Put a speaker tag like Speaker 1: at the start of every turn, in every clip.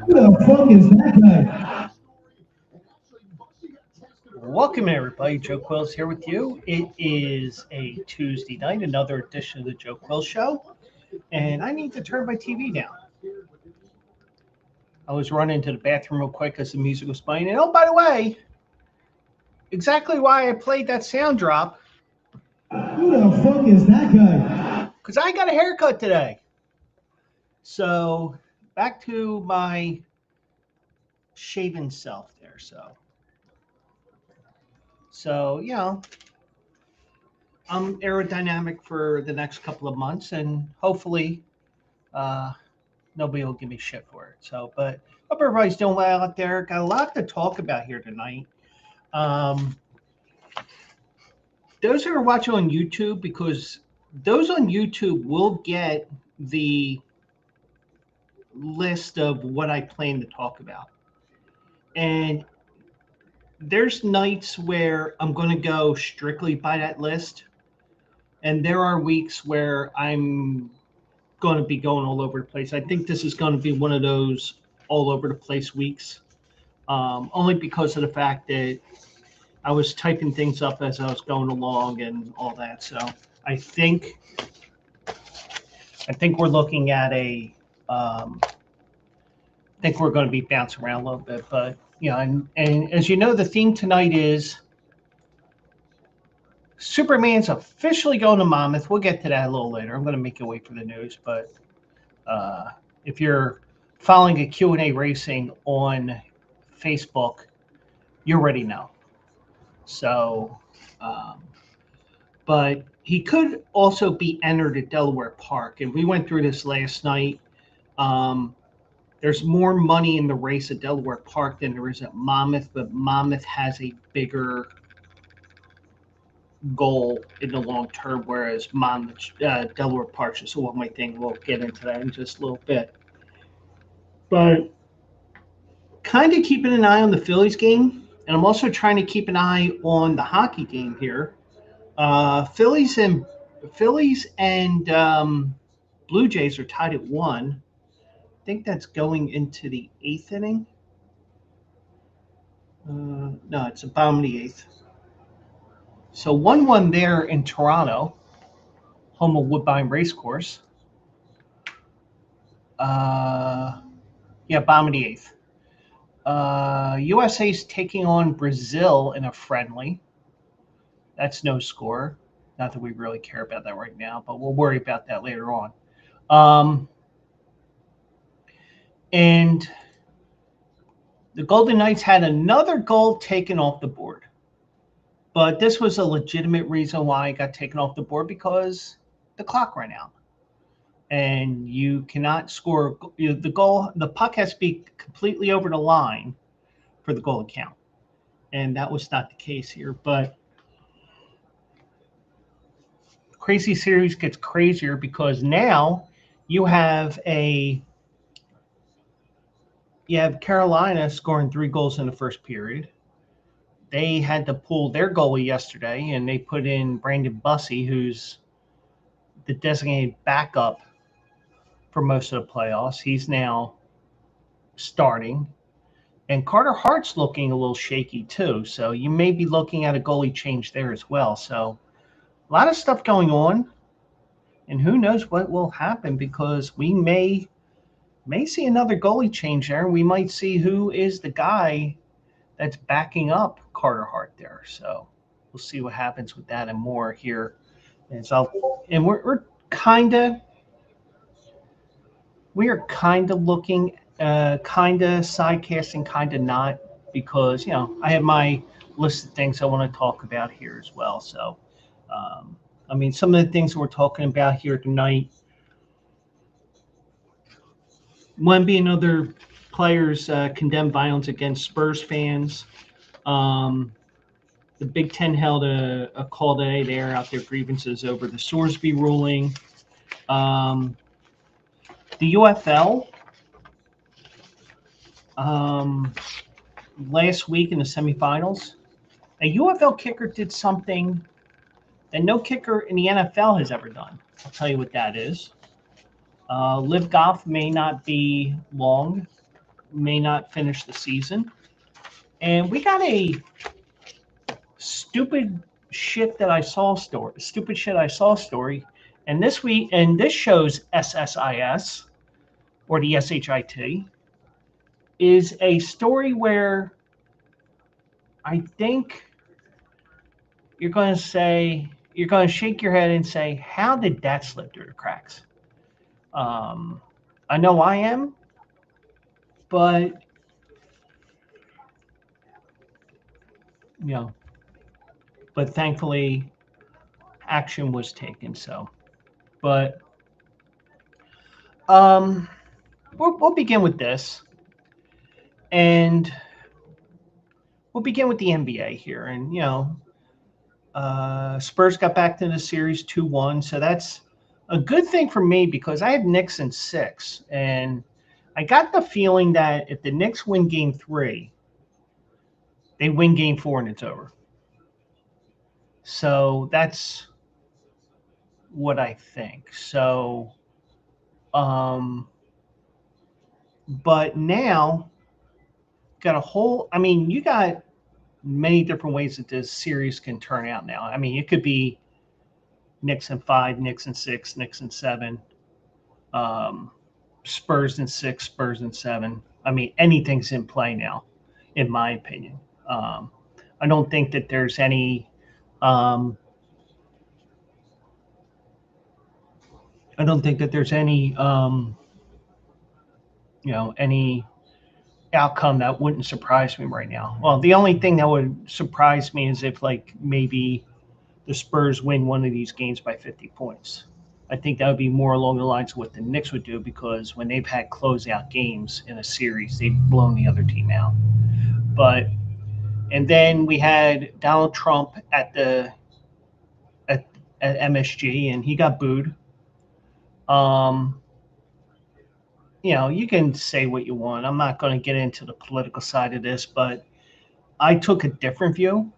Speaker 1: Who the fuck is that guy?
Speaker 2: Welcome, everybody. Joe Quills here with you. It is a Tuesday night, another edition of the Joe Quill Show, and I need to turn my TV down. I was running to the bathroom real quick as the music was playing, and oh, by the way, exactly why I played that sound drop.
Speaker 1: Who the fuck is that guy?
Speaker 2: Because I got a haircut today. So, back to my shaven self there. So I'm aerodynamic for the next couple of months, and hopefully nobody will give me shit for it. So, but hope everybody's doing well out there. Got a lot to talk about here tonight. Those who are watching on YouTube, because those on YouTube will get the list of what I plan to talk about. And there's nights where I'm going to go strictly by that list. And there are weeks where I'm going to be going all over the place. I think this is going to be one of those all over the place weeks, only because of the fact that I was typing things up as I was going along and all that. So I think we're looking at I think we're going to be bouncing around a little bit, but and as you know, the theme tonight is Superman's officially going to Monmouth. We'll get to that a little later. I'm going to make you wait for the news, but if you're following a Q&A Racing on Facebook, you already know. So, but he could also be entered at Delaware Park, and we went through this last night. There's more money in the race at Delaware Park than there is at Monmouth, but Monmouth has a bigger goal in the long term, whereas Delaware Park's just a one-way thing. We'll get into that in just a little bit. But kind of keeping an eye on the Phillies game, and I'm also trying to keep an eye on the hockey game here. Phillies and Blue Jays are tied at 1. I think that's going into the 8th inning. No, it's the bottom of the 8th. So 1-1 there in Toronto, home of Woodbine Racecourse. Bottom of the 8th. USA's taking on Brazil in a friendly. That's no score. Not that we really care about that right now, but we'll worry about that later on. And the Golden Knights had another goal taken off the board. But this was a legitimate reason why it got taken off the board, because the clock ran out. And you cannot score the goal. The puck has to be completely over the line for the goal to count. And that was not the case here. But crazy series gets crazier because now you have Carolina scoring 3 goals in the first period. They had to pull their goalie yesterday, and they put in Brandon Bussey, who's the designated backup for most of the playoffs. He's now starting. And Carter Hart's looking a little shaky too. So you may be looking at a goalie change there as well. So a lot of stuff going on. And who knows what will happen, because we may see another goalie change there. We might see who is the guy that's backing up Carter Hart there. So we'll see what happens with that and more here. And we're kind of looking kind of sidecasting, kind of not, because I have my list of things I want to talk about here as well. So, um, I mean, some of the things we're talking about here tonight. Wemby and other players condemn violence against Spurs fans. Um, the Big Ten held a call today. They are out their grievances over the Sorsby ruling. The UFL um, last week in the semifinals, a UFL kicker did something that no kicker in the NFL has ever done. I'll tell you what that is. Live Golf may not be long, may not finish the season. And we got a stupid shit that I saw story, stupid shit I saw story. And this week, and this shows SSIS or the SHIT is a story where I think you're going to shake your head and say, how did that slip through the cracks? Um, I know I am, but you know, but thankfully action was taken. So, but um, we'll begin with this, and we'll begin with the NBA here. And Spurs got back to the series 2-1, so that's a good thing for me because I had Knicks in 6, and I got the feeling that if the Knicks win Game 3, they win Game 4 and it's over. So that's what I think. So, but now got a whole. I mean, you got many different ways that this series can turn out now. I mean, it could be Knicks in 5, Knicks in 6, Knicks in 7, um, Spurs in 6, Spurs in 7. I mean, anything's in play now, in my opinion. Um, I don't think that there's any. Um, I don't think that there's any. Any outcome that wouldn't surprise me right now. Well, the only thing that would surprise me is if like maybe the Spurs win one of these games by 50 points. I think that would be more along the lines of what the Knicks would do because when they've had closeout games in a series, they've blown the other team out. But and then we had Donald Trump at, at MSG and he got booed. Um, you can say what you want. I'm not going to get into the political side of this, but I took a different view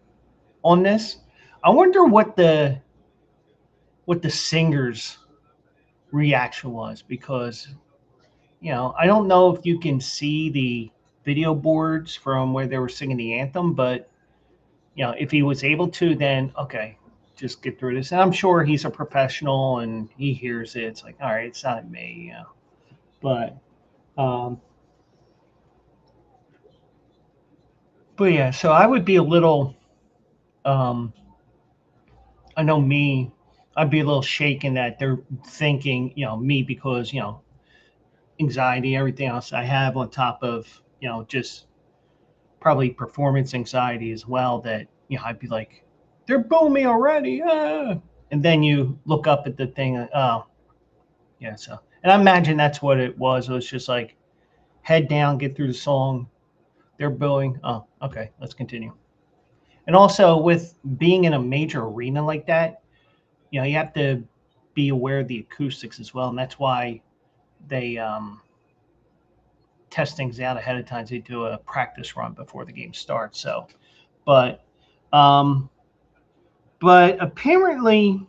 Speaker 2: on this. I wonder what the singer's reaction was because I don't know if you can see the video boards from where they were singing the anthem, but if he was able to, then okay, just get through this. And I'm sure he's a professional and he hears it. It's like, all right, it's not me, But um, but yeah, so I would be a little. Um, I know me. I'd be a little shaken that they're thinking, me because anxiety, everything else I have on top of just probably performance anxiety as well. That I'd be like, they're booing me already, and then you look up at the thing. Oh, yeah. So, and I imagine that's what it was. It was just like head down, get through the song. They're booing. Oh, okay, let's continue. And also with being in a major arena like that, you have to be aware of the acoustics as well, and that's why they test things out ahead of time. They do a practice run before the game starts. So, but um, but apparently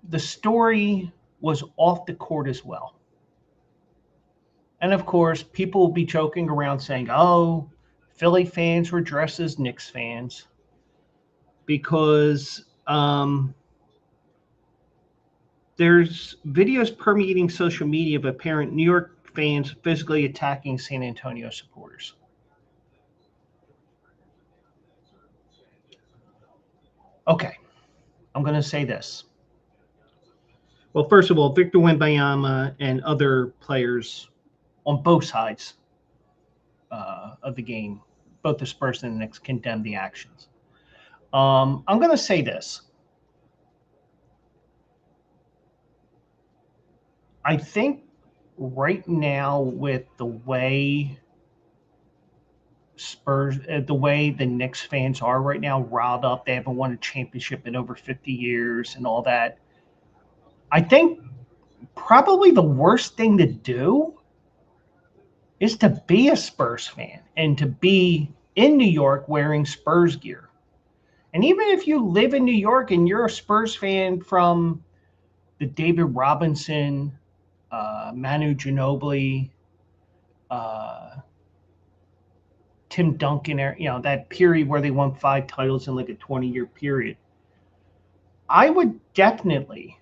Speaker 2: the story was off the court as well. And of course, people will be joking around saying, "Oh, Philly fans were dressed as Knicks fans," because there's videos permeating social media of apparent New York fans physically attacking San Antonio supporters. Okay, I'm going to say this. Well, first of all, Victor Wembanyama and other players on both sides of the game, both the Spurs and the Knicks, condemn the actions. I'm going to say this. I think right now with the way Spurs, the way the Knicks fans are right now, riled up, they haven't won a championship in over 50 years and all that. I think probably the worst thing to do is to be a Spurs fan and to be in New York wearing Spurs gear. And even if you live in New York and you're a Spurs fan from the David Robinson, Manu Ginobili, Tim Duncan, that period where they won 5 titles in like a 20-year period, I would definitely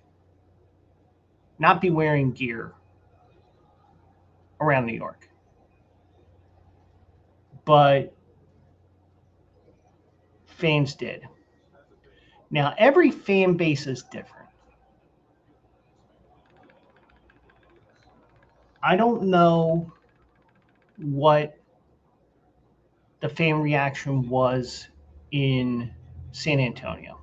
Speaker 2: not be wearing gear around New York. But fans did. Now, every fan base is different. I don't know what the fan reaction was in San Antonio.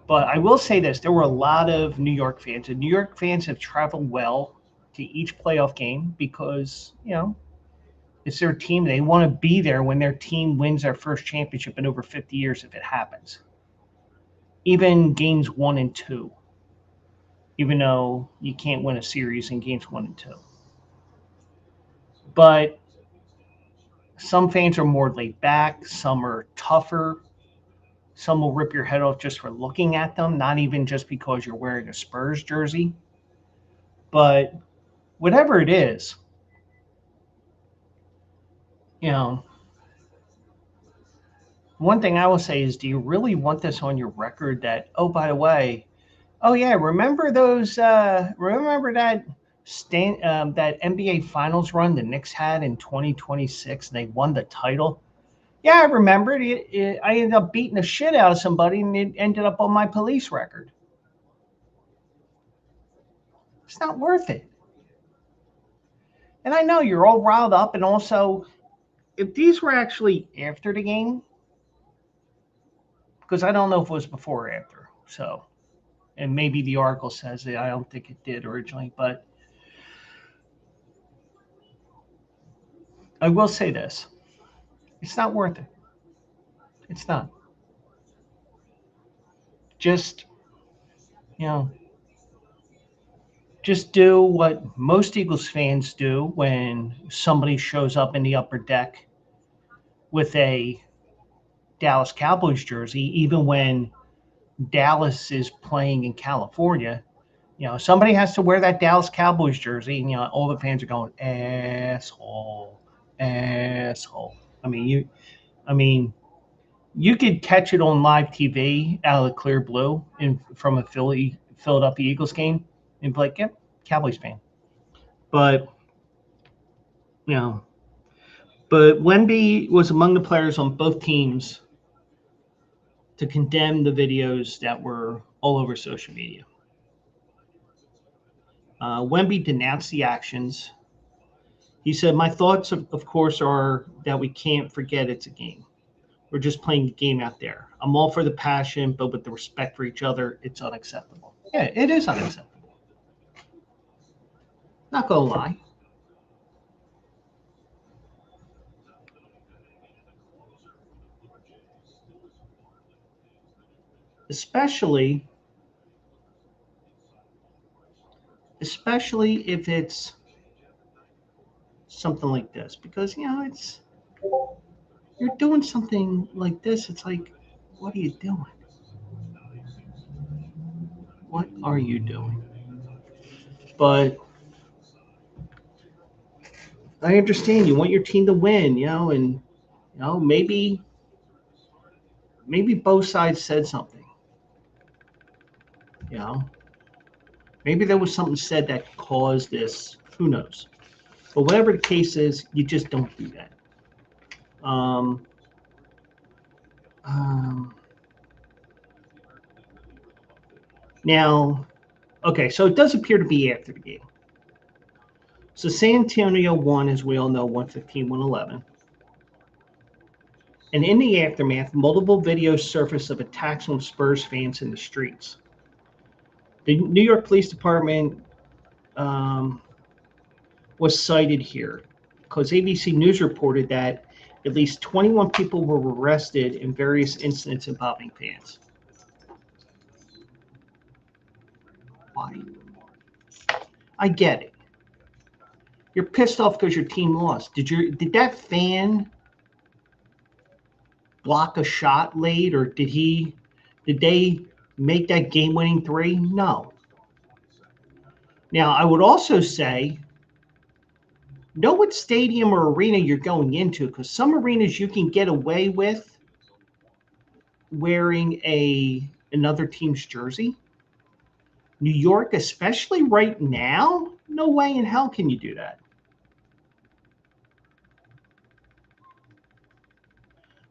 Speaker 2: But I will say this, there were a lot of New York fans, and New York fans have traveled well to each playoff game because, it's their team. They want to be there when their team wins their first championship in over 50 years if it happens. Even games 1 and 2, even though you can't win a series in games 1 and 2. But some fans are more laid back, some are tougher. Some will rip your head off just for looking at them, not even just because you're wearing a Spurs jersey. But whatever it is, one thing I will say is, do you really want this on your record that, oh, by the way, oh yeah, remember those? Remember that that NBA Finals run the Knicks had in 2026, and they won the title? Yeah, I remember it. I ended up beating the shit out of somebody, and it ended up on my police record. It's not worth it. And I know you're all riled up, and also, if these were actually after the game, because I don't know if it was before or after, so, and maybe the article says that, I don't think it did originally, but I will say this. It's not worth it. It's not. Just, just do what most Eagles fans do when somebody shows up in the upper deck with a Dallas Cowboys jersey, even when Dallas is playing in California. Somebody has to wear that Dallas Cowboys jersey, and all the fans are going, asshole, asshole. I mean, you could catch it on live TV out of the clear blue from a Philadelphia Eagles game and be like, yep, Cowboys fan. But Wemby was among the players on both teams to condemn the videos that were all over social media. Wemby denounced the actions. He said, my thoughts, of course, are that we can't forget it's a game. We're just playing the game out there. I'm all for the passion, but with the respect for each other, it's unacceptable. Yeah, it is unacceptable. Not going to lie. Especially if it's something like this, because it's, you're doing something like this. It's like, what are you doing? What are you doing? But I understand you want your team to win, and maybe both sides said something. Maybe there was something said that caused this. Who knows? But whatever the case is, you just don't do that. Now, okay, so it does appear to be after the game. So San Antonio won, as we all know, 115-111. And in the aftermath, multiple videos surfaced of attacks on Spurs fans in the streets. The New York Police Department was cited here because ABC News reported that at least 21 people were arrested in various incidents involving fans. Why? I get it. You're pissed off because your team lost. Did that fan block a shot late, or did they make that game-winning three? No. Now, I would also say, know what stadium or arena you're going into, because some arenas you can get away with wearing another team's jersey. New York, especially right now, no way in hell can you do that.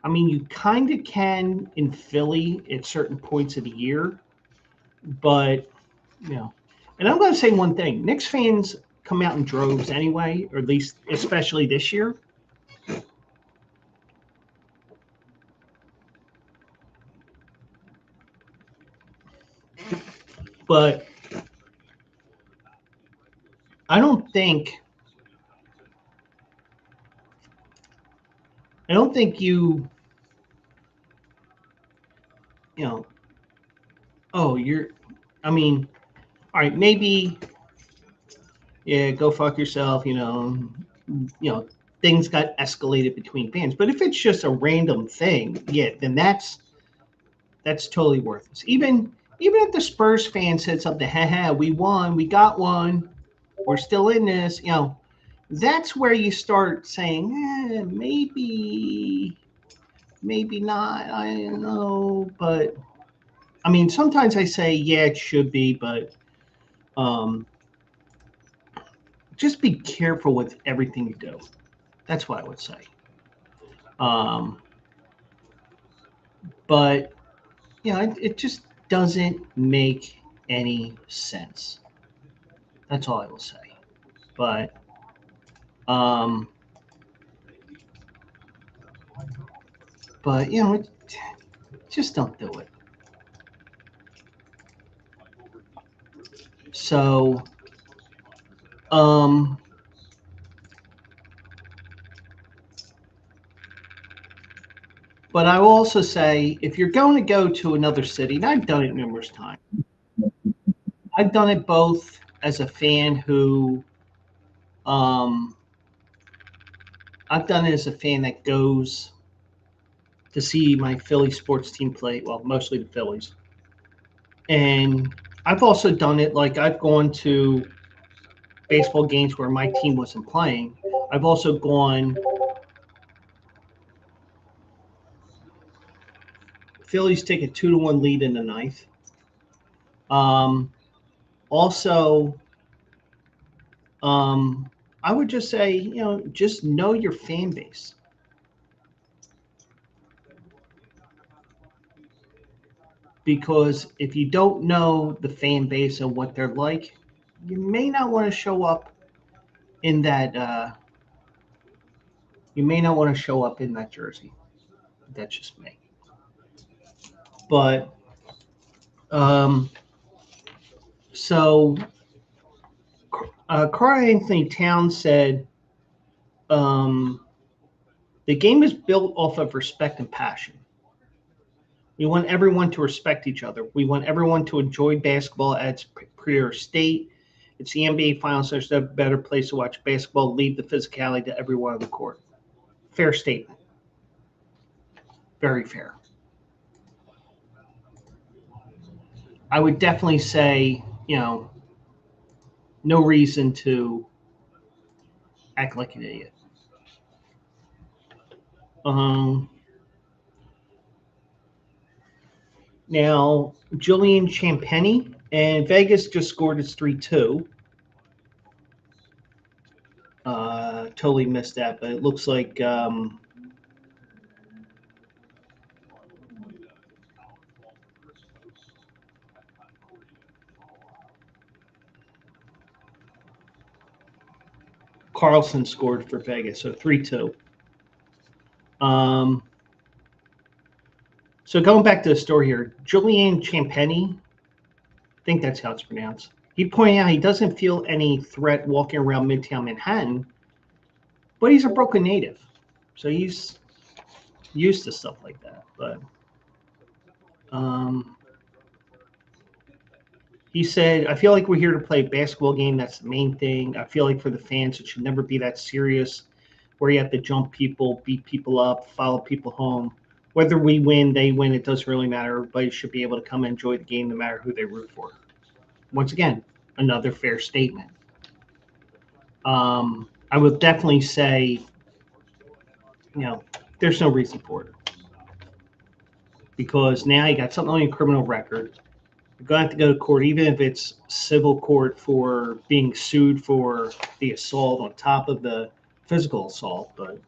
Speaker 2: I mean, you kind of can in Philly at certain points of the year, but, you know. And I'm going to say one thing. Knicks fans come out in droves anyway, or at least especially this year. But I don't think you know, oh, I mean, all right, maybe, yeah, go fuck yourself, things got escalated between fans. But if it's just a random thing, yeah, then that's totally worthless. Even if the Spurs fan said something, haha, we won, we got one, we're still in this, that's where you start saying, maybe not, I don't know. But I mean, sometimes I say, yeah, it should be, but just be careful with everything you do. That's what I would say. But it just doesn't make any sense. That's all I will say. But just don't do it. So but I will also say, if you're going to go to another city, and I've done it numerous times, I've done it both as a fan who, I've done it as a fan that goes to see my Philly sports team play, well, mostly the Phillies. And I've also done it, like I've gone to baseball games where my team wasn't playing. I've also gone, Phillies take a 2-1 lead in the ninth. Also, I would just say, just know your fan base. Because if you don't know the fan base and what they're like, you may not want to show up in that. You may not want to show up in that jersey. That's just me. But so Karl Anthony Towns said, the game is built off of respect and passion. We want everyone to respect each other. We want everyone to enjoy basketball at its pure state. It's the NBA Finals. There's no better place to watch basketball. Leave the physicality to everyone on the court. Fair statement. Very fair. I would definitely say, no reason to act like an idiot. Now, Julian Champagny and Vegas just scored its 3-2. Totally missed that, but it looks like Carlson scored for Vegas, so 3-2. So going back to the story here, Julian Champagny, I think that's how it's pronounced. He pointed out he doesn't feel any threat walking around Midtown Manhattan, but he's a Brooklyn native, so he's used to stuff like that. But he said, I feel like we're here to play a basketball game. That's the main thing. I feel like for the fans, it should never be that serious where you have to jump people, beat people up, follow people home. Whether we win, they win, it doesn't really matter. Everybody should be able to come and enjoy the game no matter who they root for. Once again, another fair statement. I would definitely say, there's no reason for it. Because now you got something on your criminal record. You're going to have to go to court, even if it's civil court, for being sued for the assault on top of the physical assault. But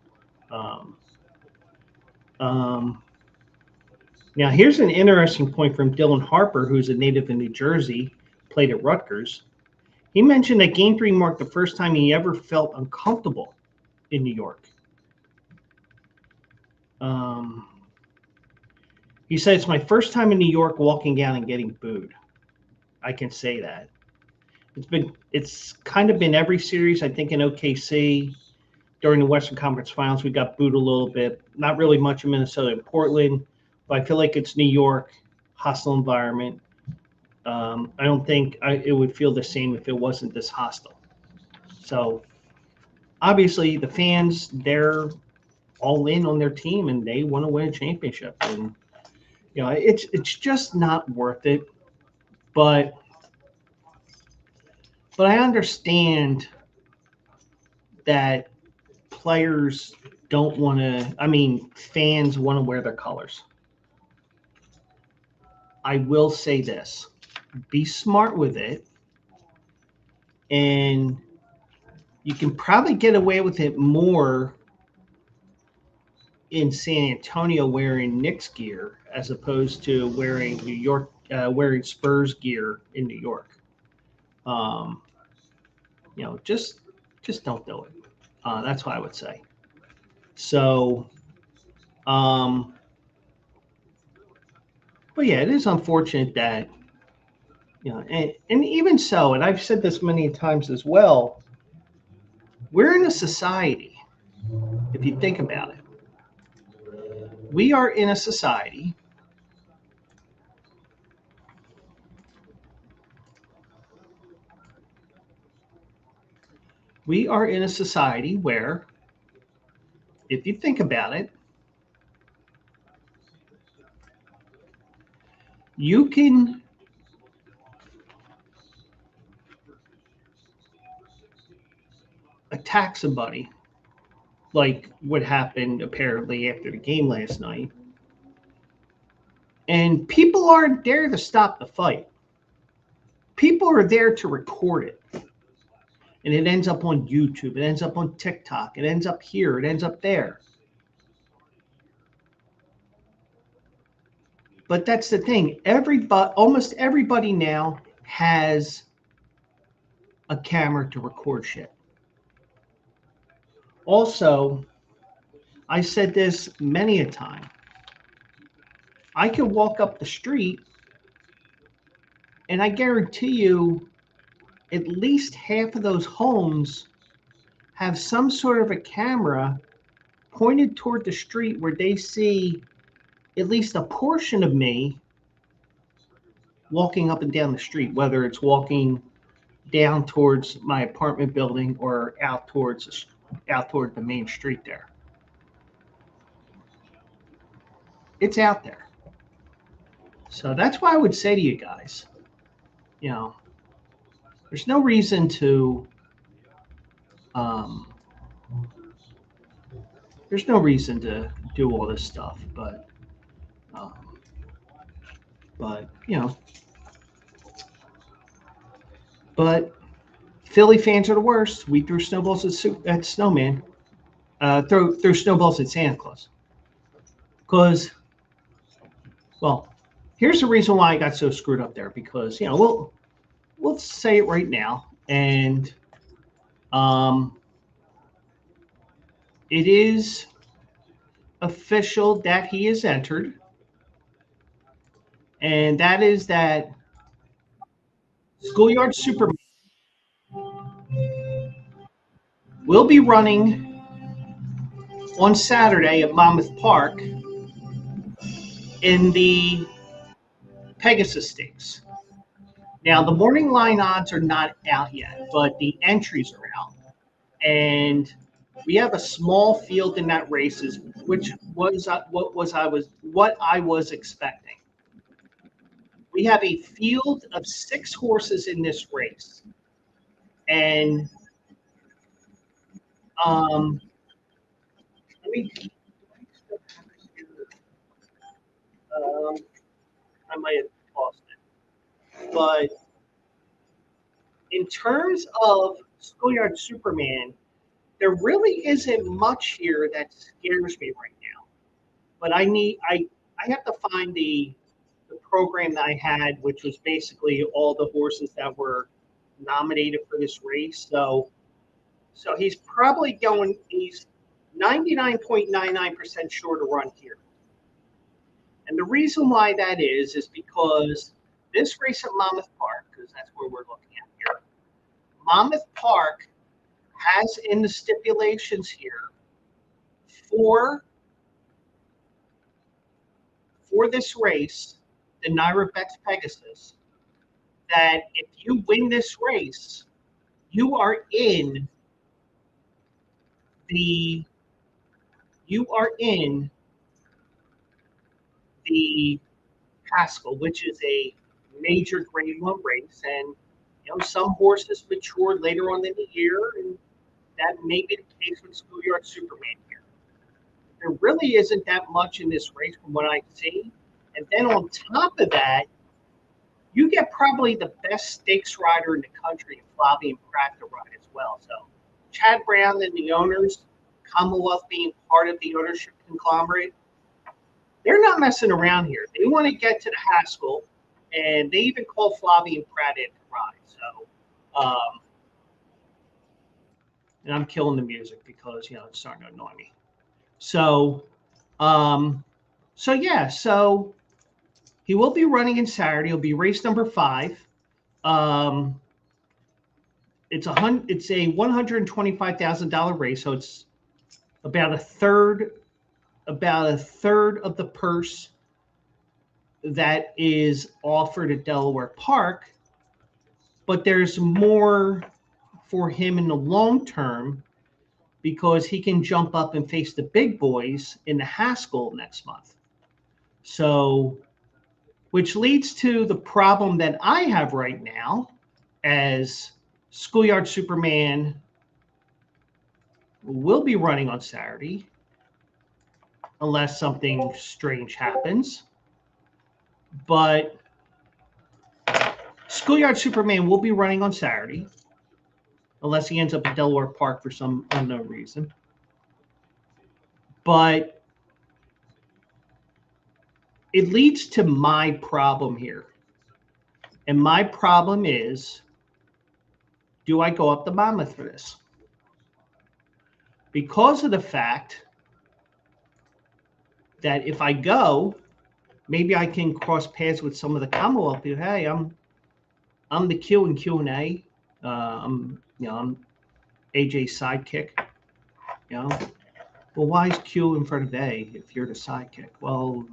Speaker 2: now here's an interesting point from Dylan Harper, who's a native in New Jersey, played at Rutgers. He mentioned that Game 3 marked the first time he ever felt uncomfortable in New York. He said, it's my first time in New York walking down and getting booed. I can say that. It's kind of been every series. I think in OKC, during the Western Conference Finals, we got booed a little bit. Not really much in Minnesota and Portland, but I feel like it's New York, hostile environment. I don't think it would feel the same if it wasn't this hostile. So obviously the fans, they're all in on their team and they want to win a championship. And it's just not worth it. But I understand that players don't want to, fans want to wear their colors. I will say this, be smart with it. And you can probably get away with it more in San Antonio wearing Knicks gear as opposed to wearing wearing Spurs gear in New York. Just don't do it. That's what I would say. So, but yeah, it is unfortunate that, and even so, and I've said this many times as well, we're in a society, if you think about it, we are in a society where, if you think about it, you can attack somebody like what happened apparently after the game last night, and people aren't there to stop the fight. People are there to record it. And it ends up on YouTube. It ends up on TikTok. It ends up here. It ends up there. But that's the thing. Almost everybody now has a camera to record shit. Also, I said this many a time. I could walk up the street and I guarantee you at least half of those homes have some sort of a camera pointed toward the street where they see at least a portion of me walking up and down the street, whether it's walking down towards my apartment building or out toward the main street there. It's out there. So that's why I would say to you guys, there's no reason to do all this stuff, but Philly fans are the worst. We threw snowballs at Snowman. Throw snowballs at Santa Claus. Because, well, here's the reason why I got so screwed up there. Because we'll say it right now, and it is official that he is entered, and that is that Schoolyard Superman will be running on Saturday at Monmouth Park in the Pegasus Stakes. Now, the morning line odds are not out yet, but the entries are out. And we have a small field in that races, which was what I was expecting. We have a field of 6 horses in this race, and let me. Um, I might have lost it, but in terms of Schoolyard Superman, there really isn't much here that scares me right now. But I have to find the program that I had, which was basically all the horses that were nominated for this race. So he's 99.99% sure to run here. And the reason why that is because this race at Monmouth Park, because that's where we're looking at here, Monmouth Park has in the stipulations here for this race, the Naira Bex Pegasus, that if you win this race, you are in the Haskell, which is a major Grade 1 race, and some horses mature later on in the year, and that may be the case with Schoolyard Superman here. There really isn't that much in this race from what I see, and then on top of that, you get probably the best stakes rider in the country, Flavien Prat, to ride as well. So Chad Brown and the owners, Commonwealth being part of the ownership conglomerate, they're not messing around here. They want to get to the Haskell, and they even call Flavien Prat in to ride. So, and I'm killing the music because it's starting to annoy me. So, so he will be running in Saturday. It'll be race number 5. It's a $125,000 race, so it's about a third of the purse that is offered at Delaware Park. But there's more for him in the long term because he can jump up and face the big boys in the Haskell next month. So, which leads to the problem that I have right now as Schoolyard Superman will be running on Saturday unless something strange happens. But Schoolyard Superman will be running on Saturday unless he ends up at Delaware Park for some unknown reason. But it leads to my problem here. And my problem is, do I go up to Monmouth for this? Because of the fact that if I go, maybe I can cross paths with some of the Commonwealth people. Hey, I'm the Q and Q&A. I'm AJ's sidekick. Well, why is Q in front of A if you're the sidekick? Well,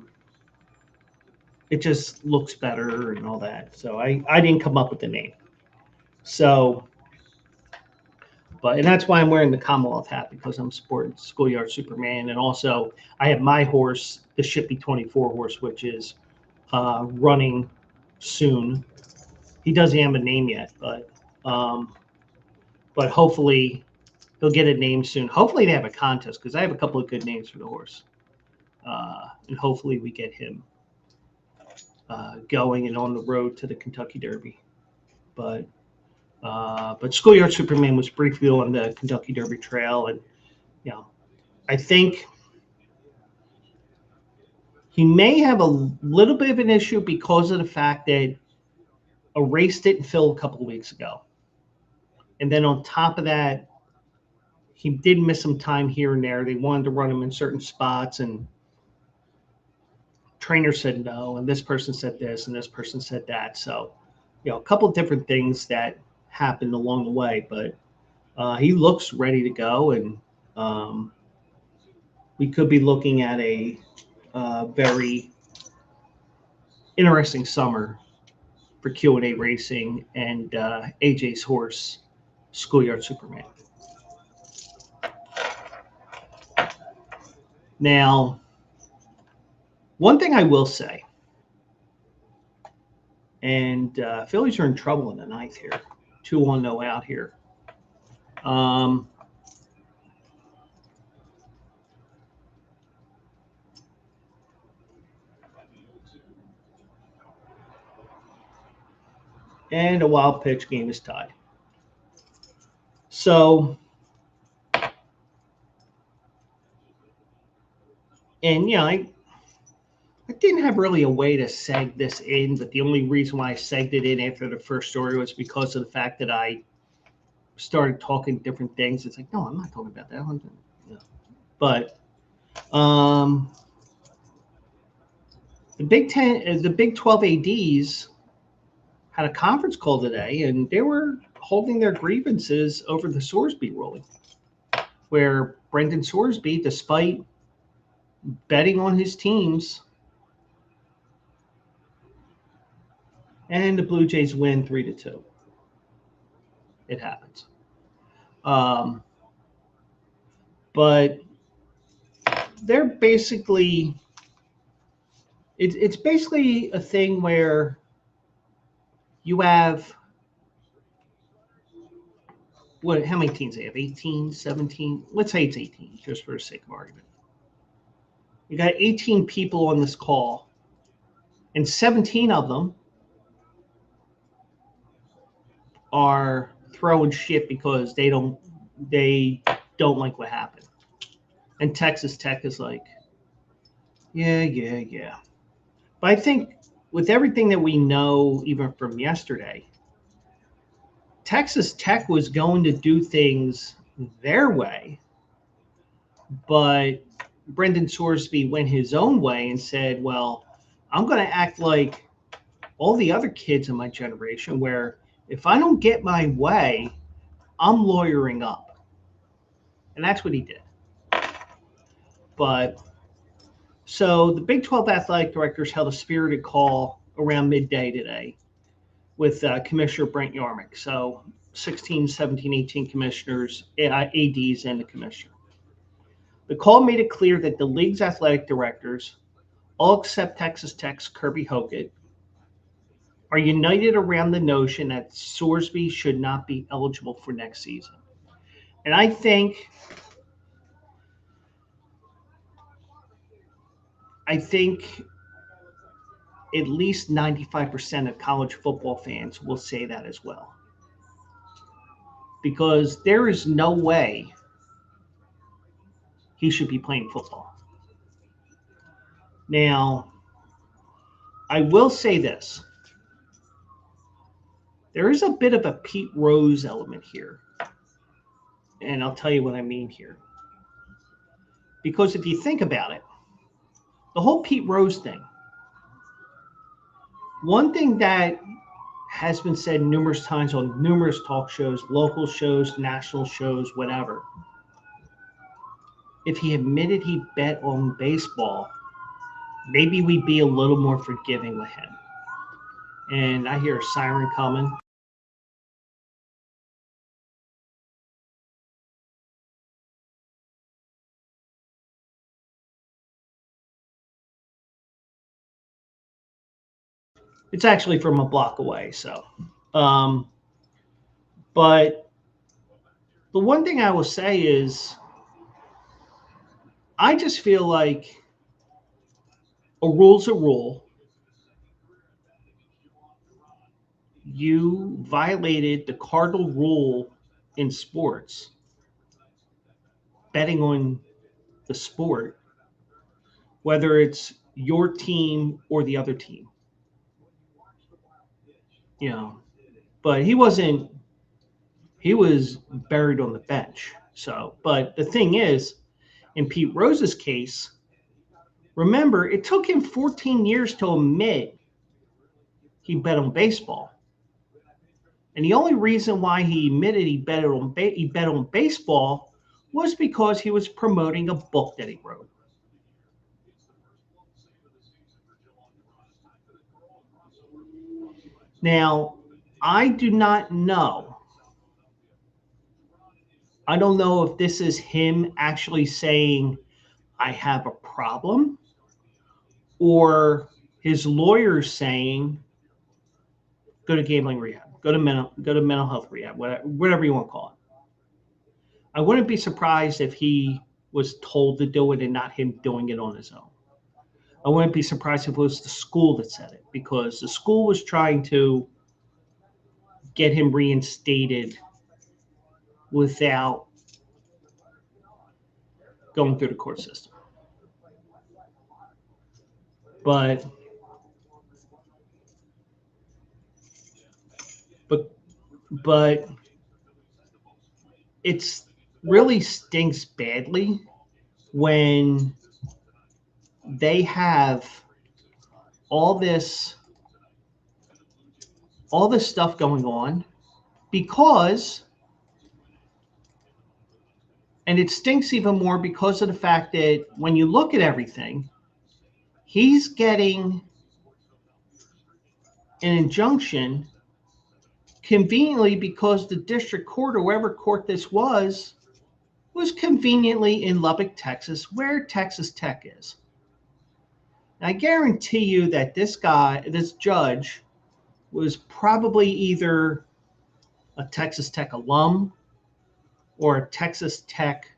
Speaker 2: it just looks better and all that. So I didn't come up with the name. So, and that's why I'm wearing the Commonwealth hat, because I'm sporting Schoolyard Superman, and also I have my horse, the Shippy 24 horse, which is running soon. He doesn't have a name yet, but hopefully he'll get a name soon. Hopefully they have a contest, because I have a couple of good names for the horse, and hopefully we get him going and on the road to the Kentucky Derby. But Schoolyard Superman was briefly on the Kentucky Derby trail, and I think he may have a little bit of an issue because of the fact that a race didn't fill a couple of weeks ago, and then on top of that, he did miss some time here and there. They wanted to run him in certain spots, and trainer said no, and this person said this, and this person said that. So, a couple of different things that happened along the way, but he looks ready to go, and we could be looking at a very interesting summer for Q&A Racing and AJ's horse, Schoolyard Superman. Now, one thing I will say, and Phillies are in trouble in the ninth here. 2-1, no out here. And a wild pitch, game is tied. So, and I didn't have really a way to seg this in, but the only reason why I segged it in after the first story was because of the fact that I started talking different things. It's like, no, I'm not talking about that one. But the Big 12 ADs had a conference call today, and they were holding their grievances over the Sorsby ruling, where Brendan Sorsby, despite betting on his teams, and the Blue Jays win 3-2. It happens. But they're basically, it's basically a thing where you have, how many teams they have? 18, 17? Let's say it's 18, just for the sake of argument. You got 18 people on this call, and 17 of them are throwing shit because they don't like what happened. And Texas Tech is like, yeah. But I think with everything that we know, even from yesterday, Texas Tech was going to do things their way, but Brendan Sorsby went his own way and said, well, I'm going to act like all the other kids in my generation, where if I don't get my way, I'm lawyering up. And that's what he did. But so the Big 12 athletic directors held a spirited call around midday today with Commissioner Brent Yarmick. So 16, 17, 18 commissioners, ADs, and the commissioner. The call made it clear that the league's athletic directors, all except Texas Tech's Kirby Hockett, are united around the notion that Sorsby should not be eligible for next season. And I think at least 95% of college football fans will say that as well. Because there is no way he should be playing football. Now, I will say this. There is a bit of a Pete Rose element here. And I'll tell you what I mean here. Because if you think about it, the whole Pete Rose thing, one thing that has been said numerous times on numerous talk shows, local shows, national shows, whatever, if he admitted he bet on baseball, maybe we'd be a little more forgiving with him. And I hear a siren coming. It's actually from a block away. So, but the one thing I will say is, I just feel like a rule's a rule. You violated the cardinal rule in sports, betting on the sport, whether it's your team or the other team. But he was buried on the bench. So, but the thing is, in Pete Rose's case, remember, it took him 14 years to admit he bet on baseball. And the only reason why he admitted he bet on baseball was because he was promoting a book that he wrote. Now, I do not know. I don't know if this is him actually saying, I have a problem, or his lawyers saying, go to gambling rehab, go to mental health rehab, whatever you want to call it. I wouldn't be surprised if he was told to do it and not him doing it on his own. I wouldn't be surprised if it was the school that said it, because the school was trying to get him reinstated without going through the court system. But but it's really stinks badly when they have all this stuff going on, because, and it stinks even more because of the fact that when you look at everything, he's getting an injunction conveniently because the district court, or whatever court this was conveniently in Lubbock, Texas, where Texas Tech is. And I guarantee you that this judge, was probably either a Texas Tech alum or a Texas Tech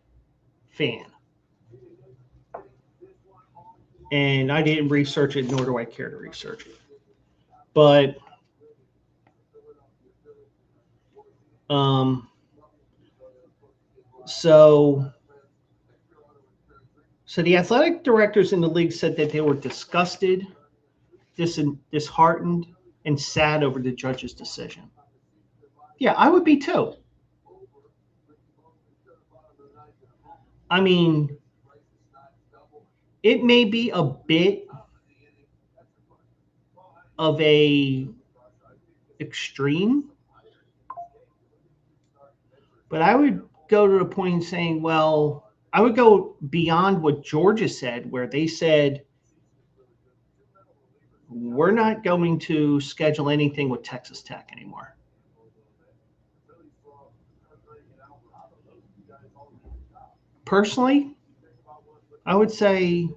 Speaker 2: fan. And I didn't research it, nor do I care to research it. But so the athletic directors in the league said that they were disgusted, disheartened, and sad over the judge's decision. Yeah, I would be too. I mean, it may be a bit of a extreme, but I would go to the point in saying, well, I would go beyond what Georgia said, where they said, we're not going to schedule anything with Texas Tech anymore. Personally, I would say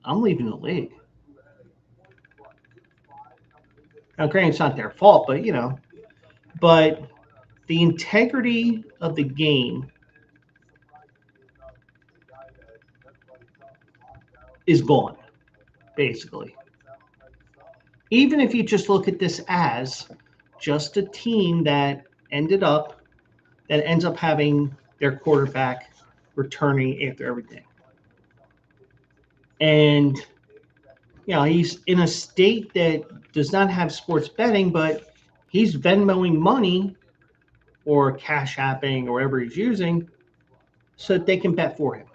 Speaker 2: I'm leaving the league. Now, granted, it's not their fault, but but the integrity of the game is gone, basically. Even if you just look at this as just a team that ends up having their quarterback returning after everything. And he's in a state that does not have sports betting, but he's Venmoing money or Cash Apping or whatever he's using so that they can bet for him.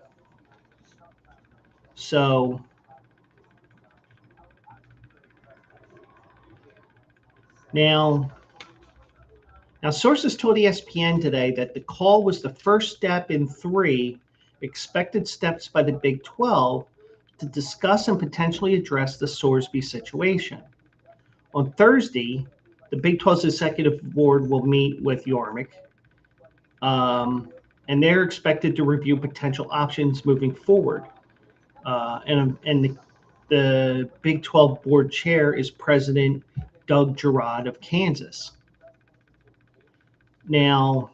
Speaker 2: So now sources told ESPN today that the call was the first step in 3 expected steps by the Big 12 to discuss and potentially address the Sorsby situation. On Thursday, the Big 12's executive board will meet with Yarmick, and they're expected to review potential options moving forward. And the Big 12 board chair is President Doug Girard of Kansas. Now,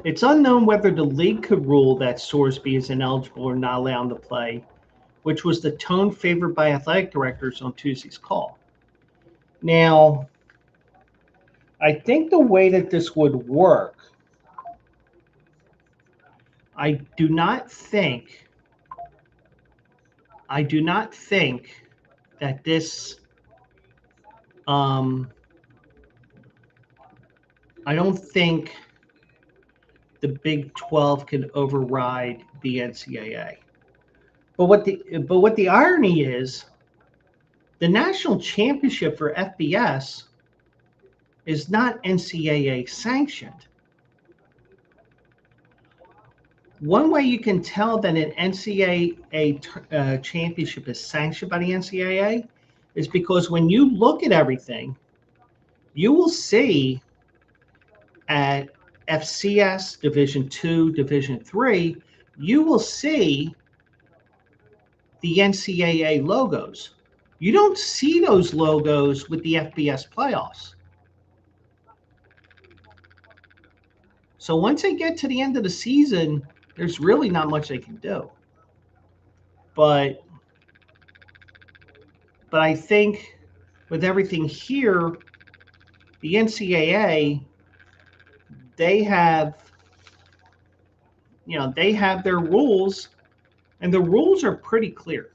Speaker 2: it's unknown whether the league could rule that Sorsby is ineligible or not allowed to play, which was the tone favored by athletic directors on Tuesday's call. Now, I think the way that this would work, I do not think that this I don't think the Big 12 can override the NCAA. But what the irony is, the national championship for FBS is not NCAA sanctioned. One way you can tell that an NCAA championship is sanctioned by the NCAA is because when you look at everything, you will see at FCS Division II, Division III, you will see the NCAA logos. You don't see those logos with the FBS playoffs. So once they get to the end of the season, there's really not much they can do. But I think with everything here, the NCAA, they have their rules, and the rules are pretty clear.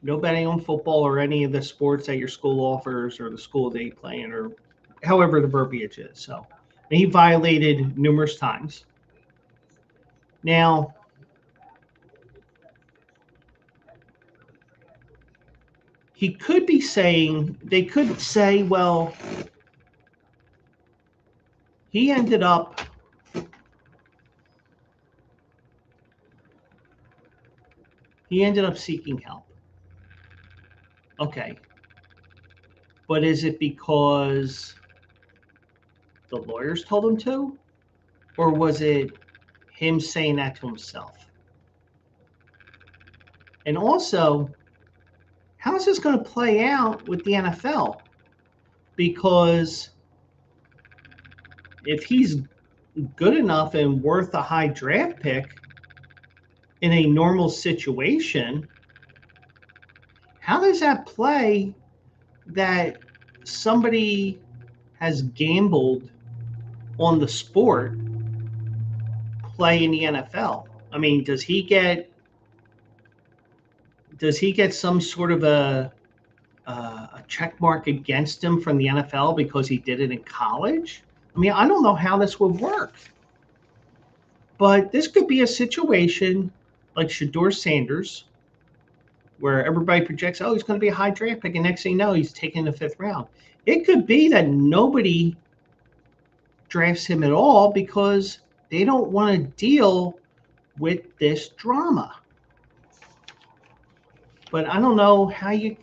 Speaker 2: No betting on football or any of the sports that your school offers or the school that you play in, or however the verbiage is. So he violated numerous times. Now, he could be saying, they could say, well, he ended up seeking help. Okay. But is it because the lawyers told him to? Or was it him saying that to himself? And also, how is this going to play out with the NFL? Because if he's good enough and worth a high draft pick in a normal situation, how does that play that somebody has gambled on the sport play in the NFL? I mean, does he get some sort of a check mark against him from the NFL because he did it in college? I mean, I don't know how this would work. But this could be a situation like Shedeur Sanders, where everybody projects, oh, he's going to be a high draft pick, and next thing you know, he's taken the 5th round. It could be that nobody drafts him at all because they don't want to deal with this drama. But I don't know how you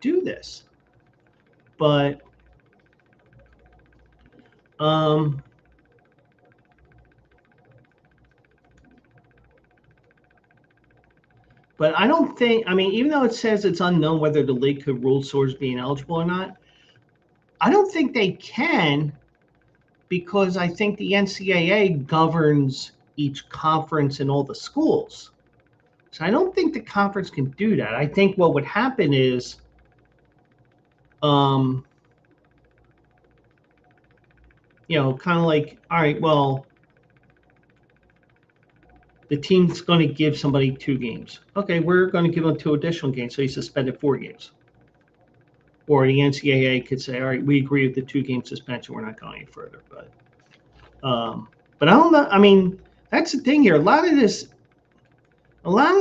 Speaker 2: do this. But I don't think, I mean, even though it says it's unknown whether the league could rule Sorsby ineligible or not, I don't think they can, because I think the NCAA governs each conference and all the schools. So I don't think the conference can do that. I think what would happen is, kind of like, all right, well, the team's going to give somebody 2 games. Okay, we're going to give him 2 additional games, so he's suspended 4 games. Or the NCAA could say, all right, we agree with the 2-game suspension. We're not going any further. But I don't know. I mean, that's the thing here. A lot of this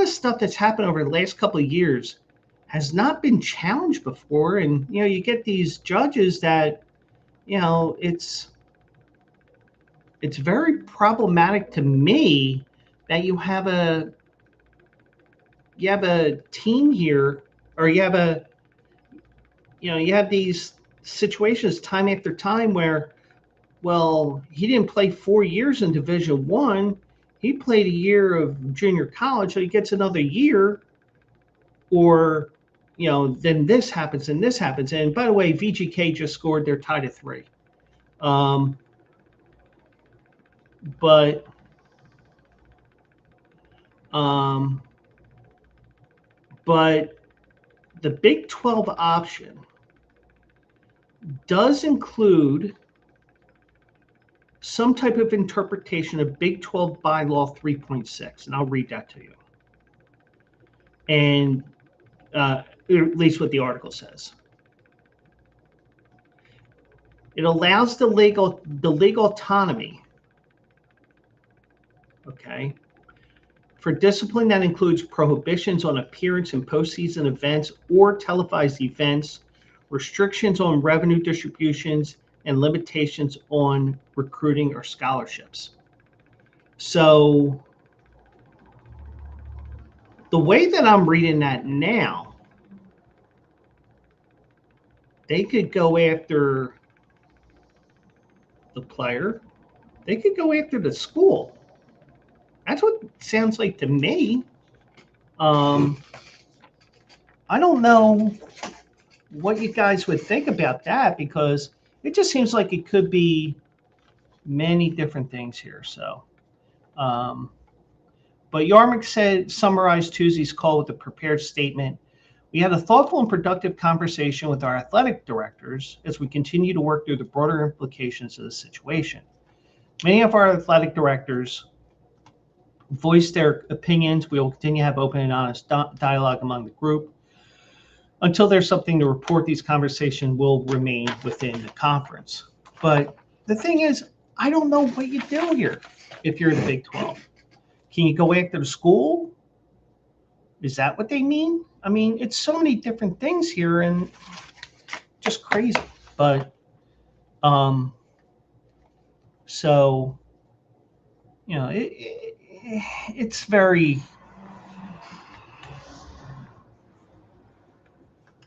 Speaker 2: stuff that's happened over the last couple of years has not been challenged before. And, you get these judges that, it's very problematic to me that you have a team here, or you have these situations time after time where, well, he didn't play 4 years in Division I. He played a year of junior college, so he gets another year. Or, then this happens and this happens. And by the way, VGK just scored. They're tied at 3. But the Big 12 option does include some type of interpretation of Big 12 bylaw 3.6, and I'll read that to you. And at least what the article says. It allows the legal autonomy, okay, for discipline that includes prohibitions on appearance in postseason events or televised events, restrictions on revenue distributions, and limitations on recruiting or scholarships. So the way that I'm reading that now, they could go after the player. They could go after the school. That's what it sounds like to me. I don't know what you guys would think about that, because it just seems like it could be many different things here. So, but Yarmick summarized Tuesday's call with a prepared statement. We had a thoughtful and productive conversation with our athletic directors as we continue to work through the broader implications of the situation. Many of our athletic directors voiced their opinions. We will continue to have open and honest dialogue among the group. Until there's something to report, these conversations will remain within the conference. But the thing is, I don't know what you do here if you're in the Big 12. Can you go after the school? Is that what they mean? I mean, it's so many different things here and just crazy. But so, you know, it's very,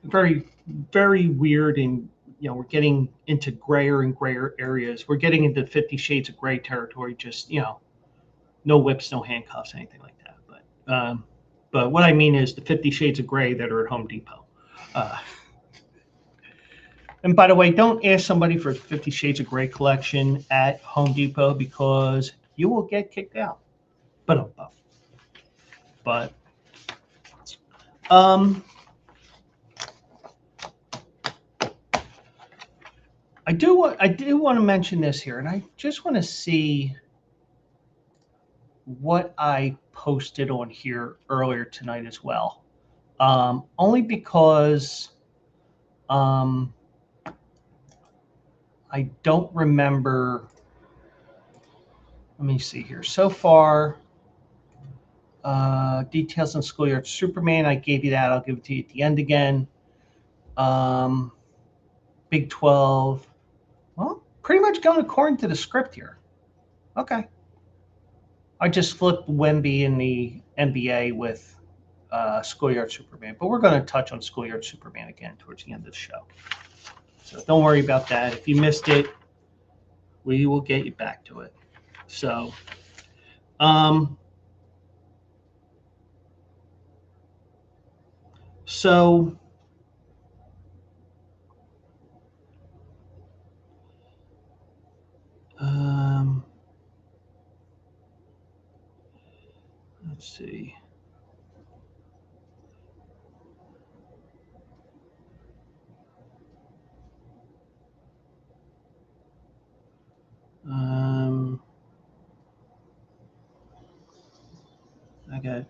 Speaker 2: very, very weird. And, you know, we're getting into grayer and grayer areas. We're getting into 50 Shades of Gray territory, just, you know, no whips, no handcuffs, anything like that. But what I mean is the 50 Shades of Gray that are at Home Depot. And by the way, don't ask somebody for 50 Shades of Gray collection at Home Depot, because you will get kicked out. But I do want to mention this here, and I just want to see what I posted on here earlier tonight as well. Only because I don't remember. Let me see here. So far, details on Schoolyardsuperman. I gave you that. I'll give it to you at the end again. Big 12. Well, pretty much going according to the script here. Okay. I just flipped Wemby in the NBA with Schoolyardsuperman, but we're going to touch on Schoolyardsuperman again towards the end of the show. So don't worry about that. If you missed it, we will get you back to it. So, let's see. I got,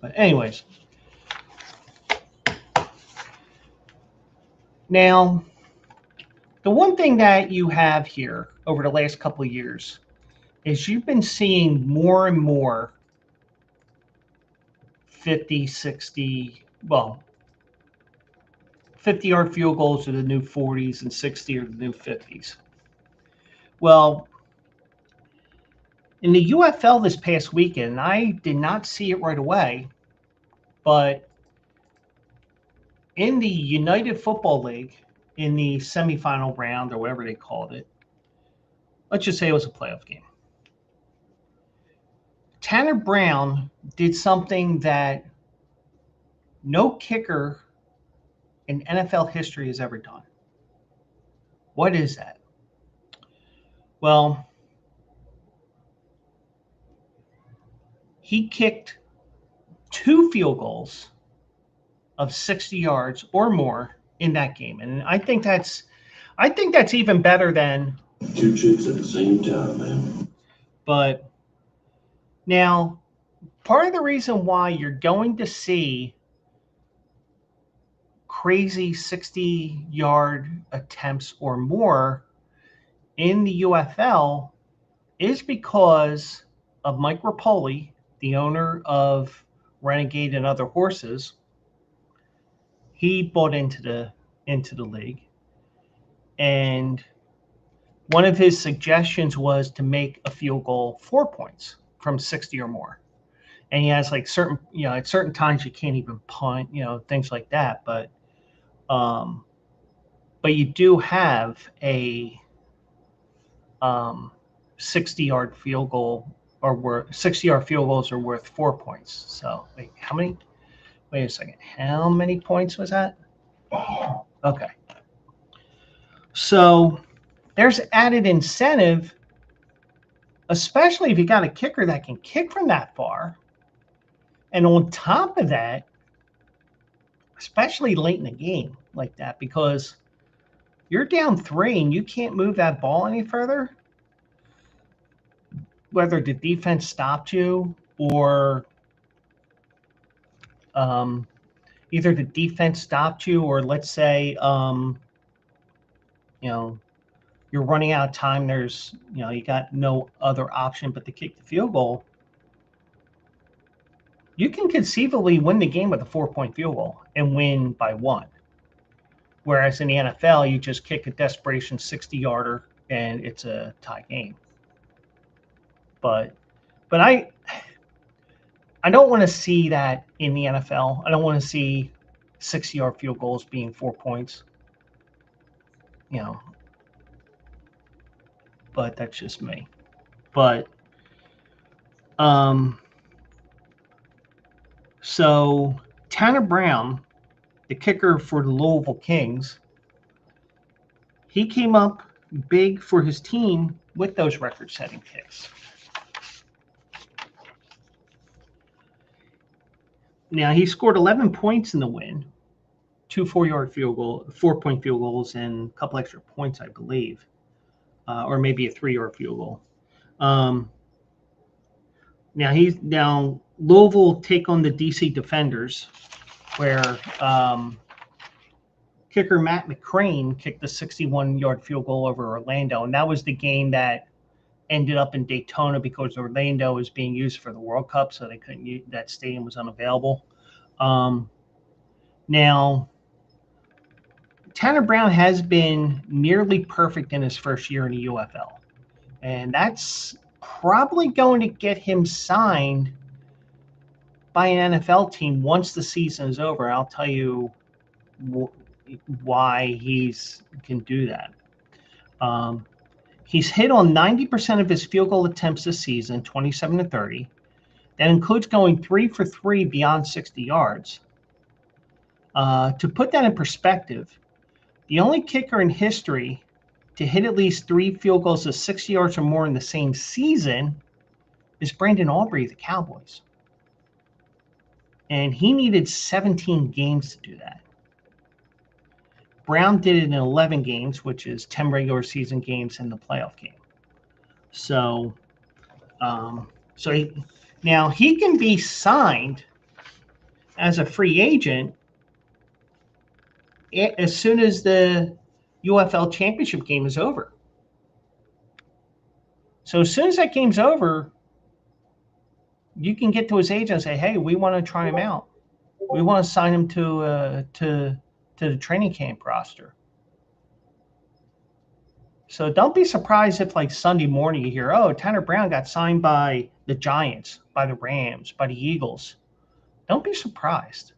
Speaker 2: but anyways. Now, the one thing that you have here over the last couple of years is you've been seeing more and more 50, 60, well, 50-yard field goals are the new 40s and 60 are the new 50s. Well, in the UFL this past weekend, I did not see it right away, but in the United Football League, in the semifinal round or whatever they called it, let's just say it was a playoff game. Tanner Brown did something that no kicker in NFL history has ever done. What is that? Well, he kicked 2 field goals of 60 yards or more in that game. And I think that's even better than
Speaker 3: 2 chicks at the same time, man.
Speaker 2: But now, part of the reason why you're going to see crazy 60-yard attempts or more in the UFL is because of Mike Rapoli, the owner of Renegade and Other Horses. He bought into the league, and one of his suggestions was to make a field goal 4 points from 60 or more. And he has like certain, at certain times you can't even punt, things like that. But you do have a 60-yard field goal, or 60-yard field goals are worth 4 points. So wait, how many? Wait a second. How many points was that? Okay. So there's added incentive, especially if you got a kicker that can kick from that far. And on top of that, especially late in the game like that, because you're down 3 and you can't move that ball any further, whether the defense stopped you or either the defense stopped you, or let's say, you're running out of time. There's, you got no other option but to kick the field goal. You can conceivably win the game with a 4-point field goal and win by 1. Whereas in the NFL, you just kick a desperation 60-yarder and it's a tie game. But I don't want to see that in the NFL. I don't want to see 60-yard field goals being 4 points. But that's just me. But so Tanner Brown, the kicker for the Louisville Kings, he came up big for his team with those record-setting kicks. Now, he scored 11 points in the win, 2 4-point field goals, and a couple extra points, I believe, or maybe a 3-yard field goal. Now Louisville take on the DC Defenders, where kicker Matt McCrane kicked the 61-yard field goal over Orlando, and that was the game that ended up in Daytona because Orlando was being used for the World Cup, so they couldn't use, that stadium was unavailable. Now, Tanner Brown has been nearly perfect in his first year in the UFL, and that's probably going to get him signed by an NFL team once the season is over. I'll tell you why he can do that. He's hit on 90% of his field goal attempts this season, 27-30. That includes going 3 for 3 beyond 60 yards. To put that in perspective, the only kicker in history to hit at least 3 field goals of 60 yards or more in the same season is Brandon Aubrey of the Cowboys. And he needed 17 games to do that. Brown did it in 11 games, which is 10 regular season games and the playoff game. So, now he can be signed as a free agent as soon as the UFL championship game is over. So as soon as that game's over, you can get to his agent and say, "Hey, we want to try him out. We want to sign him to the training camp roster." So don't be surprised if, like, Sunday morning you hear, "Oh, Tanner Brown got signed by the Giants, by the Rams, by the Eagles." Don't be surprised.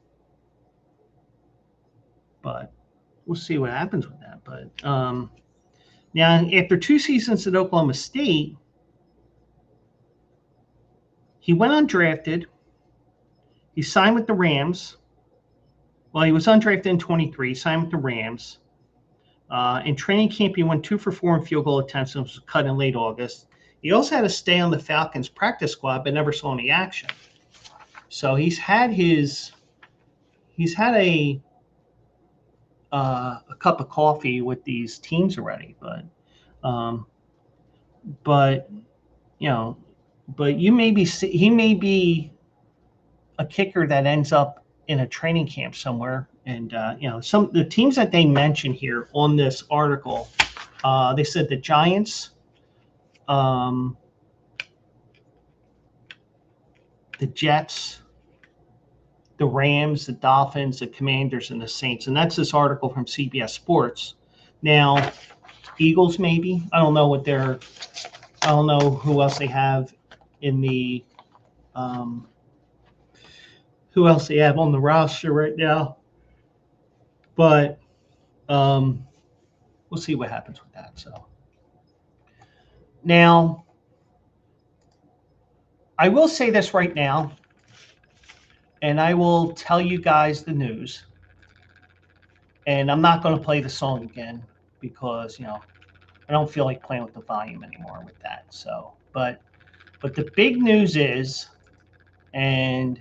Speaker 2: But we'll see what happens with that. But now, after 2 seasons at Oklahoma State, he went undrafted. He signed with the Rams. Well, he was undrafted in 23, signed with the Rams. In training camp, he went 2 for 4 in field goal attempts and was cut in late August. He also had to stay on the Falcons practice squad, but never saw any action. So he's had a cup of coffee with these teams already, but he may be a kicker that ends up in a training camp somewhere And some the teams that they mention here on this article, they said the Giants, the Jets, the Rams, the Dolphins, the Commanders, and the Saints. And that's this article from CBS Sports. Now, Eagles maybe. I don't know who else they have in the who else they have on the roster right now. But we'll see what happens with that. So now, I will say this right now, and I will tell you guys the news. And I'm not going to play the song again because, I don't feel like playing with the volume anymore with that. So, but the big news is, and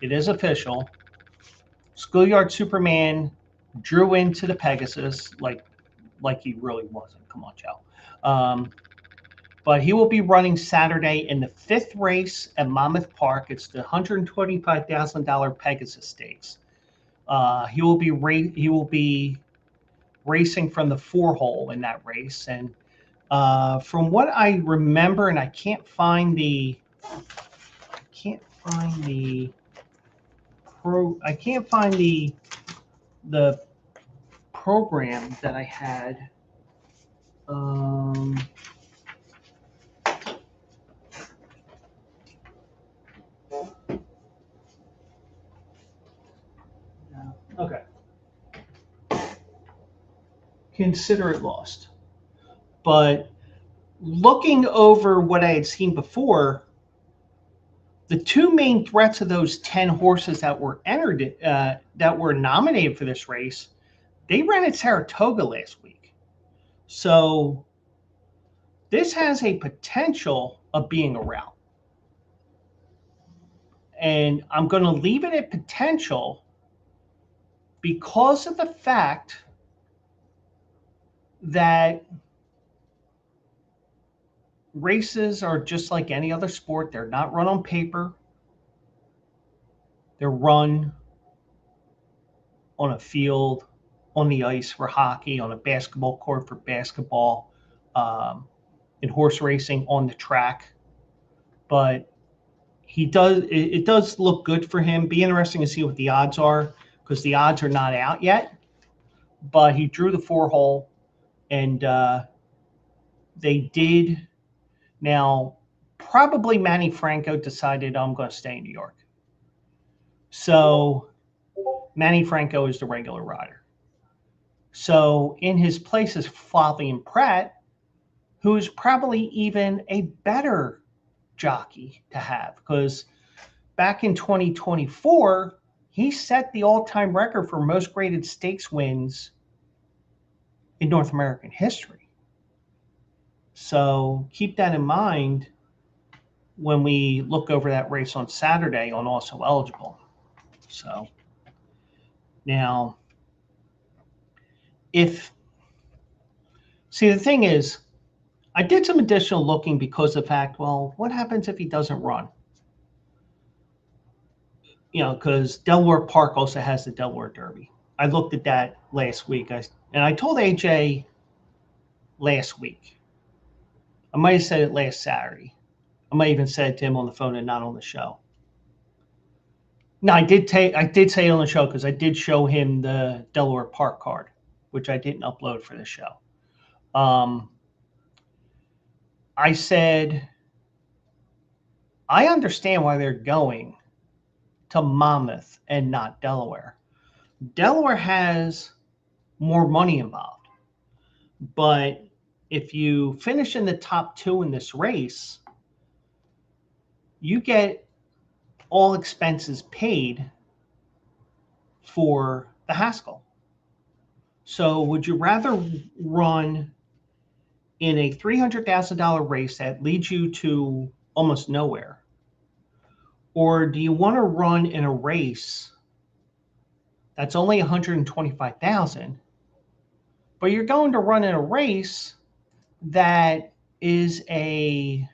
Speaker 2: it is official, Schoolyardsuperman drew into the Pegasus like he really wasn't. Come on, Joe. But he will be running Saturday in the 5th race at Monmouth Park. It's the $125,000 Pegasus Stakes. He will be racing from the 4-hole in that race, and from what I remember, and I can't find the program that I had. Okay. Consider it lost. But looking over what I had seen before, the two main threats of those 10 horses that were entered, that were nominated for this race, they ran at Saratoga last week. So this has a potential of being a rout. And I'm going to leave it at potential because of the fact that races are just like any other sport. They're not run on paper. They're run on a field, on the ice for hockey, on a basketball court for basketball, in horse racing on the track. But it does look good for him. Be interesting to see what the odds are, because the odds are not out yet. But he drew the 4-hole, and they did. Now, probably Manny Franco decided, I'm going to stay in New York. So Manny Franco is the regular rider. So in his place is Flavien Prat, who is probably even a better jockey to have, because back in 2024, he set the all-time record for most graded stakes wins in North American history. So keep that in mind when we look over that race on Saturday on Also Eligible. So now, the thing is, I did some additional looking because of the fact, well, what happens if he doesn't run? Because Delaware Park also has the Delaware Derby. I looked at that last week. And I told AJ last week. I might have said it last Saturday. I might even said it to him on the phone and not on the show. No, I did say it on the show because I did show him the Delaware Park card, which I didn't upload for the show. I said, I understand why they're going to Monmouth and not Delaware. Delaware has more money involved. But if you finish in the top 2 in this race, you get all expenses paid for the Haskell. So would you rather run in a $300,000 race that leads you to almost nowhere? Or do you want to run in a race that's only $125,000, but you're going to run in a race that is a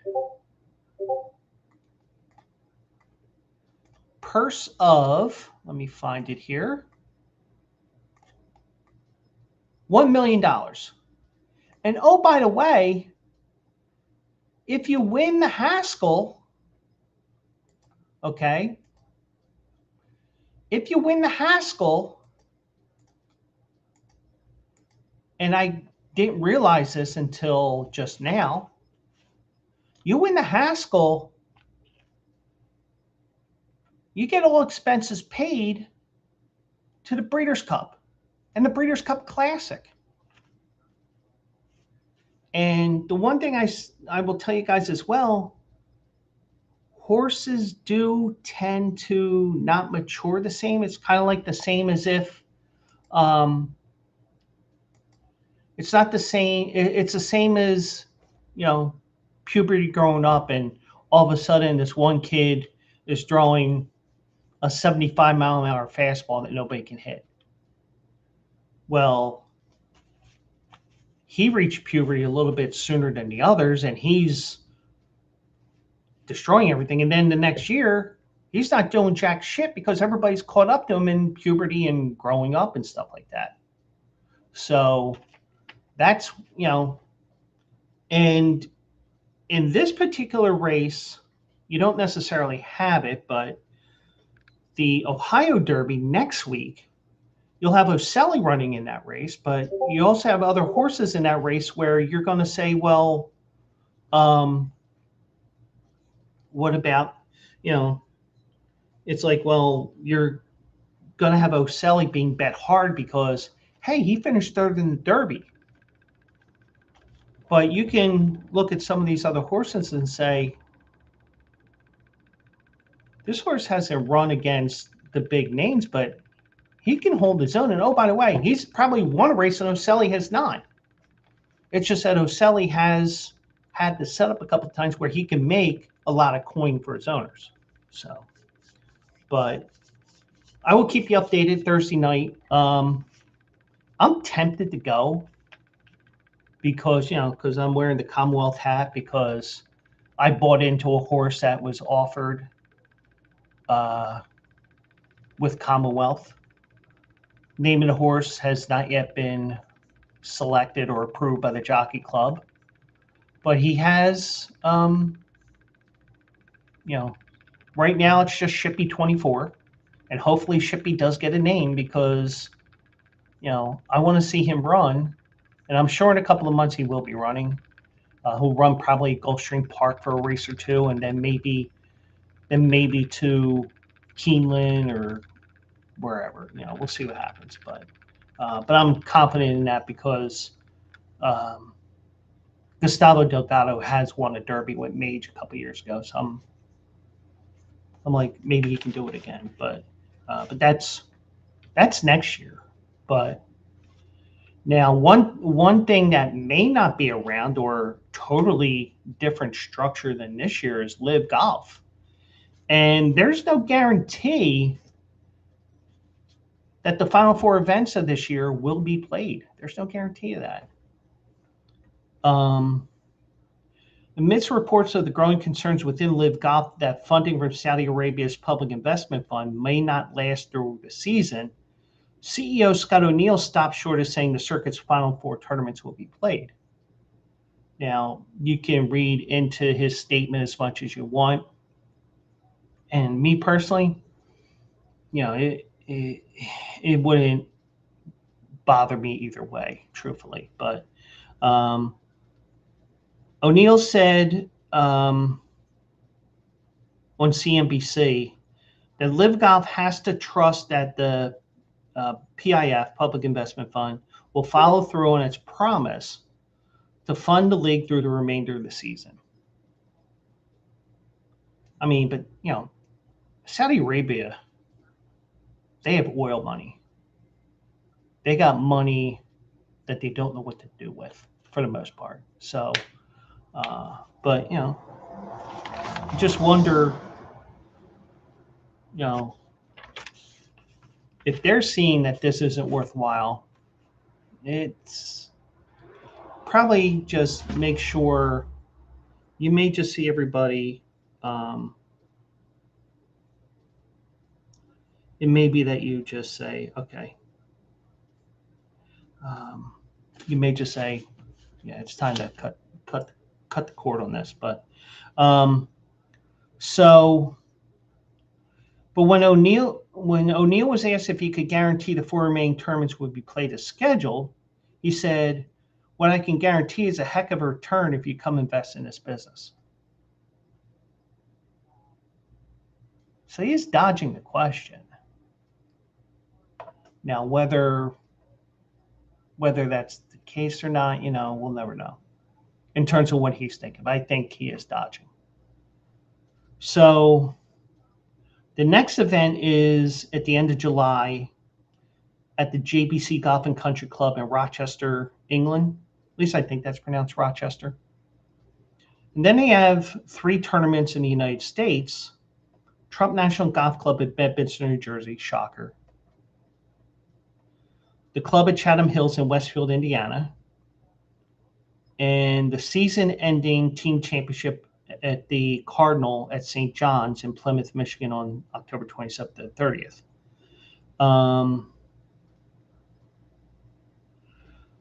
Speaker 2: purse of, let me find it here, $1 million. And oh, by the way, if you win the Haskell, okay, if you win the Haskell, and I didn't realize this until just now, you win the Haskell, you get all expenses paid to the Breeders' Cup and the Breeders' Cup Classic. And the one thing I will tell you guys as well, horses do tend to not mature the same. It's kind of like the same as if it's not the same. It's the same as, you know, puberty growing up, and all of a sudden this one kid is throwing a 75-mile-an-hour fastball that nobody can hit. Well, he reached puberty a little bit sooner than the others, and he's destroying everything. And then the next year, he's not doing jack shit because everybody's caught up to him in puberty and growing up and stuff like that. So that's, you know, and in this particular race, you don't necessarily have it, but the Ohio Derby next week, you'll have Oselli running in that race, but you also have other horses in that race where you're going to say, well, what about, you know, it's like, well, you're going to have Oselli being bet hard because, hey, he finished third in the Derby. But you can look at some of these other horses and say, this horse hasn't run against the big names, but he can hold his own. And oh, by the way, he's probably won a race and Oselli has not. It's just that Oselli has had the setup a couple of times where he can make a lot of coin for his owners. So, but I will keep you updated Thursday night. I'm tempted to go because, you know, because I'm wearing the Commonwealth hat, because I bought into a horse that was offered with Commonwealth. Name of the horse has not yet been selected or approved by the Jockey Club, but he has, you know, right now it's just Shippy 24, and hopefully Shippy does get a name because, you know, I want to see him run, and I'm sure in a couple of months he will be running. He'll run probably Gulfstream Park for a race or two, and then maybe to Keeneland or wherever. You know, we'll see what happens, but I'm confident in that because Gustavo Delgado has won a Derby with Mage a couple years ago, so I'm like, maybe he can do it again, but that's next year. But now one thing that may not be around or totally different structure than this year is Live Golf, and there's no guarantee that the final four events of this year will be played. There's no guarantee of that. Amidst reports of the growing concerns within Live Golf that funding from Saudi Arabia's public investment fund may not last through the season, CEO Scott O'Neill stopped short of saying the circuit's final four tournaments will be played. Now, you can read into his statement as much as you want. And me personally, you know, it wouldn't bother me either way, truthfully. But O'Neill said on CNBC that Live Golf has to trust that the PIF, Public Investment Fund, will follow through on its promise to fund the league through the remainder of the season. I mean, but, you know, Saudi Arabia, they have oil money. They got money that they don't know what to do with for the most part. So, but, you know, just wonder, you know, if they're seeing that this isn't worthwhile, it's probably just make sure you may just see everybody. It may be that you just say, okay, you may just say, yeah, it's time to cut the cord on this. But but when O'Neill was asked if he could guarantee the 4 remaining tournaments would be played as scheduled, he said, "What I can guarantee is a heck of a return if you come invest in this business." So he's dodging the question. Now, whether that's the case or not, we'll never know in terms of what he's thinking. But I think he is dodging. So the next event is at the end of July at the JBC Golf and Country Club in Rochester, England. At least I think that's pronounced Rochester. And then they have 3 tournaments in the United States. Trump National Golf Club at Bedminster, New Jersey, shocker. The club at Chatham Hills in Westfield, Indiana. And the season-ending team championship at the Cardinal at St. John's in Plymouth, Michigan on October 27th to 30th.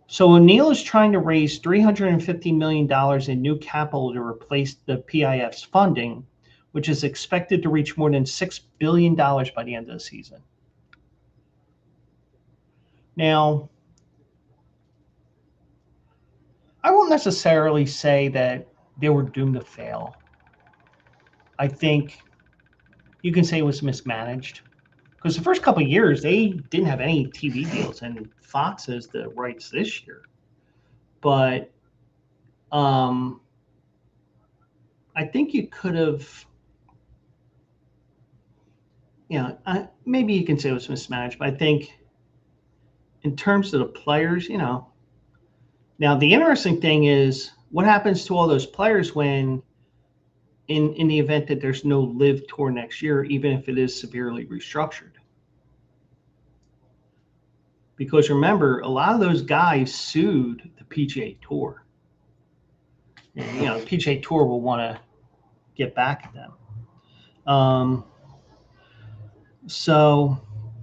Speaker 2: So O'Neill is trying to raise $350 million in new capital to replace the PIF's funding, which is expected to reach more than $6 billion by the end of the season. Now, I won't necessarily say that they were doomed to fail. I think you can say it was mismanaged because the first couple of years they didn't have any TV deals, and Fox has the rights this year. But I think you could have, maybe you can say it was mismanaged, but I think in terms of the players, now the interesting thing is what happens to all those players when in the event that there's no live tour next year, even if it is severely restructured. Because remember, a lot of those guys sued the PGA Tour. And, the PGA Tour will want to get back at them. So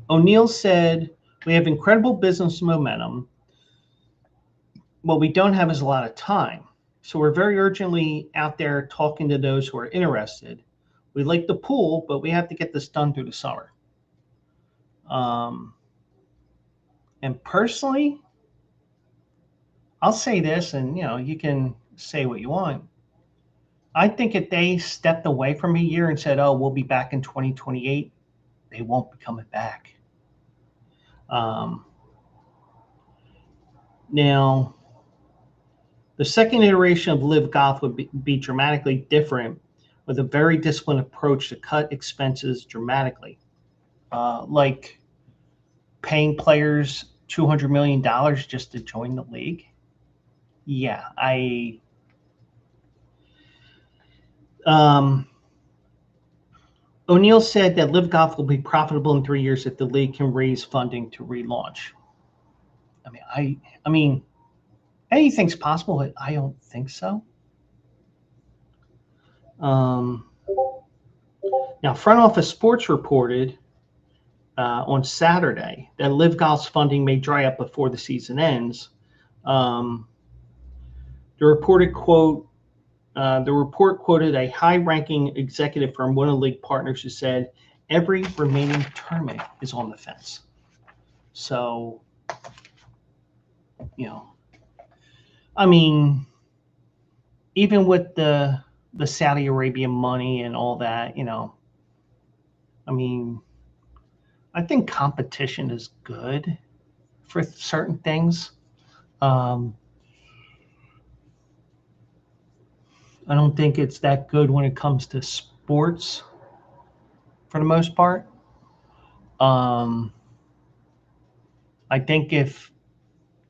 Speaker 2: O'Neill said, "We have incredible business momentum. What we don't have is a lot of time. So we're very urgently out there talking to those who are interested. We like the pool, but we have to get this done through the summer." And personally, I'll say this, and you can say what you want. I think if they stepped away from a year and said, "Oh, we'll be back in 2028," they won't be coming back. Now, the second iteration of Live Golf would be dramatically different, with a very disciplined approach to cut expenses dramatically, like paying players $200 million just to join the league. Yeah, O'Neill said that Live Golf will be profitable in 3 years if the league can raise funding to relaunch. I mean, anything's possible, but I don't think so. Now, Front Office Sports reported on Saturday that Live Golf's funding may dry up before the season ends. The report quoted a high-ranking executive from one of the league partners who said, "Every remaining tournament is on the fence." So, even with the Saudi Arabian money and all that, I think competition is good for certain things. I don't think it's that good when it comes to sports for the most part. I think if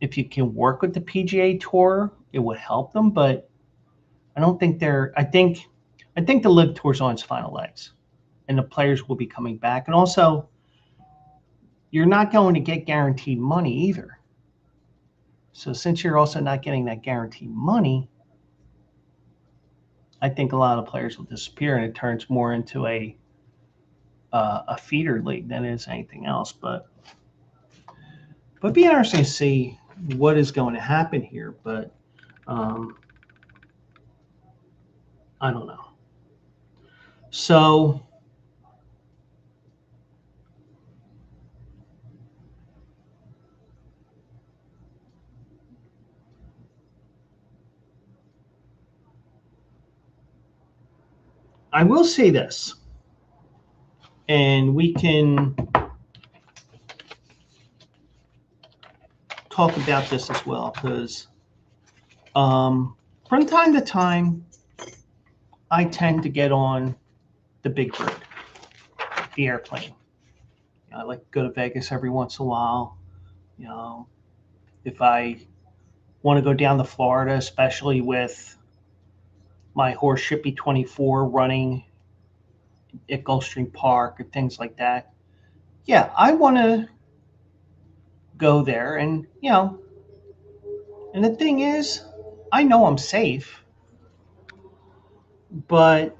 Speaker 2: you can work with the PGA Tour, it would help them, but I don't think I think the Live Tour's on its final legs, and the players will be coming back. And also, you're not going to get guaranteed money either. So since you're also not getting that guaranteed money, I think a lot of players will disappear, and it turns more into a feeder league than it is anything else. But it'd be interesting to see what is going to happen here, but I don't know. So I will say this, and we can talk about this as well, because from time to time, I tend to get on the big bird, the airplane. I like to go to Vegas every once in a while. If I want to go down to Florida, especially with my horse Shippy 24 running at Gulfstream Park or things like that, yeah, I want to go there. And the thing is, I know I'm safe, but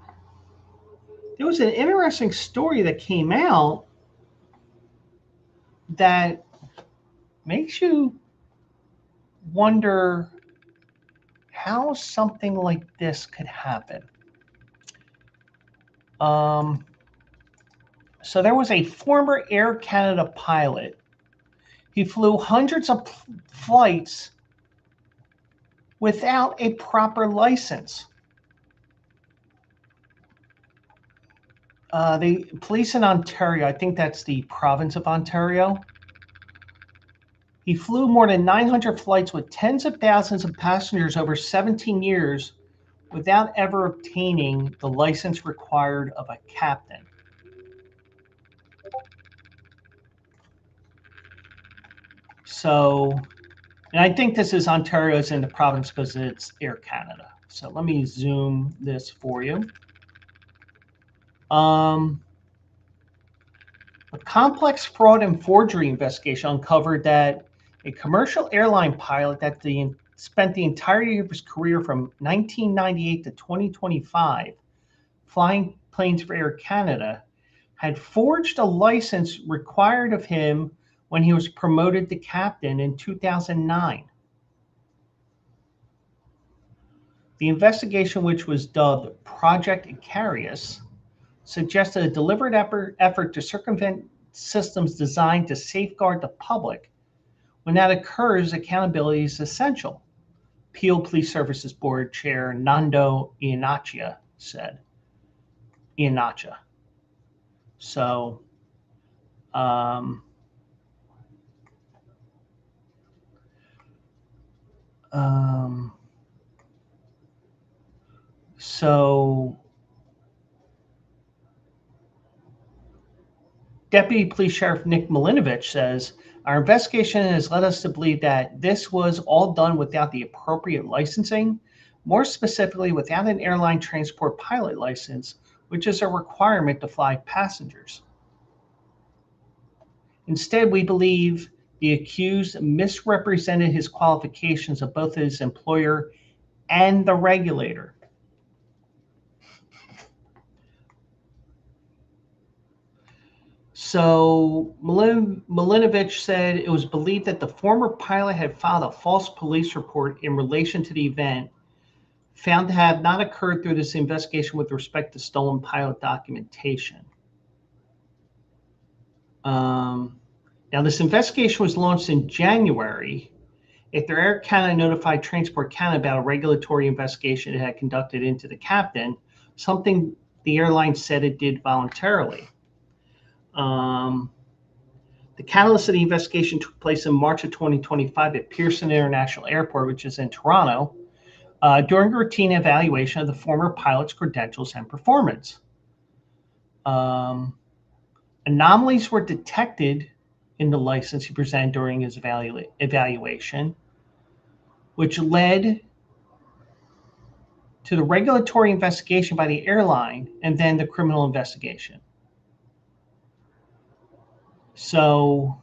Speaker 2: there was an interesting story that came out that makes you wonder how something like this could happen. So there was a former Air Canada pilot. He flew hundreds of flights without a proper license. The police in Ontario, I think that's the province of Ontario, he flew more than 900 flights with tens of thousands of passengers over 17 years without ever obtaining the license required of a captain. So, and I think this is Ontario's in the province because it's Air Canada. So let me zoom this for you. A complex fraud and forgery investigation uncovered that a commercial airline pilot that spent the entirety of his career from 1998 to 2025 flying planes for Air Canada had forged a license required of him when he was promoted to captain in 2009. The investigation, which was dubbed Project Icarus, suggested a deliberate effort to circumvent systems designed to safeguard the public. When that occurs, accountability is essential, Peel Police Services Board Chair Nando Iannaccia said. So, so Deputy Police Sheriff Nick Milinovich says, our investigation has led us to believe that this was all done without the appropriate licensing, more specifically without an airline transport pilot license, which is a requirement to fly passengers. Instead, we believe the accused misrepresented his qualifications of both his employer and the regulator. So Milinovich said it was believed that the former pilot had filed a false police report in relation to the event, found to have not occurred through this investigation with respect to stolen pilot documentation. Now, this investigation was launched in January after Air Canada notified Transport Canada about a regulatory investigation it had conducted into the captain, something the airline said it did voluntarily. The catalyst of the investigation took place in March of 2025 at Pearson International Airport, which is in Toronto, during a routine evaluation of the former pilot's credentials and performance. Anomalies were detected in the license he presented during his evaluation, which led to the regulatory investigation by the airline and then the criminal investigation. So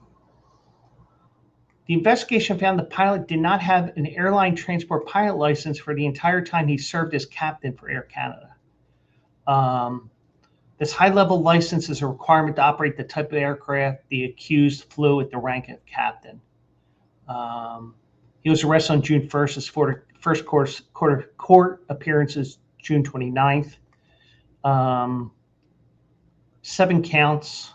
Speaker 2: the investigation found the pilot did not have an airline transport pilot license for the entire time he served as captain for Air Canada. This high-level license is a requirement to operate the type of aircraft the accused flew at the rank of captain. He was arrested on June 1st. His first court appearance is June 29th. 7 counts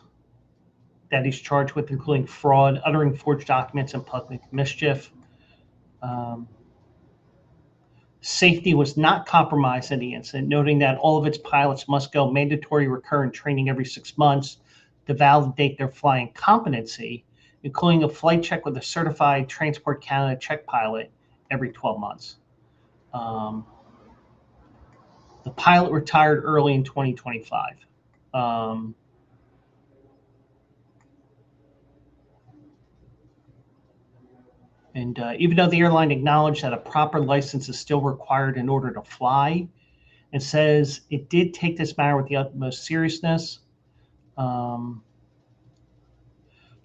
Speaker 2: that he's charged with, including fraud, uttering forged documents, and public mischief. Safety was not compromised in the incident, noting that all of its pilots must go mandatory recurrent training every 6 months to validate their flying competency, including a flight check with a certified Transport Canada check pilot every 12 months. The pilot retired early in 2025. And even though the airline acknowledged that a proper license is still required in order to fly, and says it did take this matter with the utmost seriousness.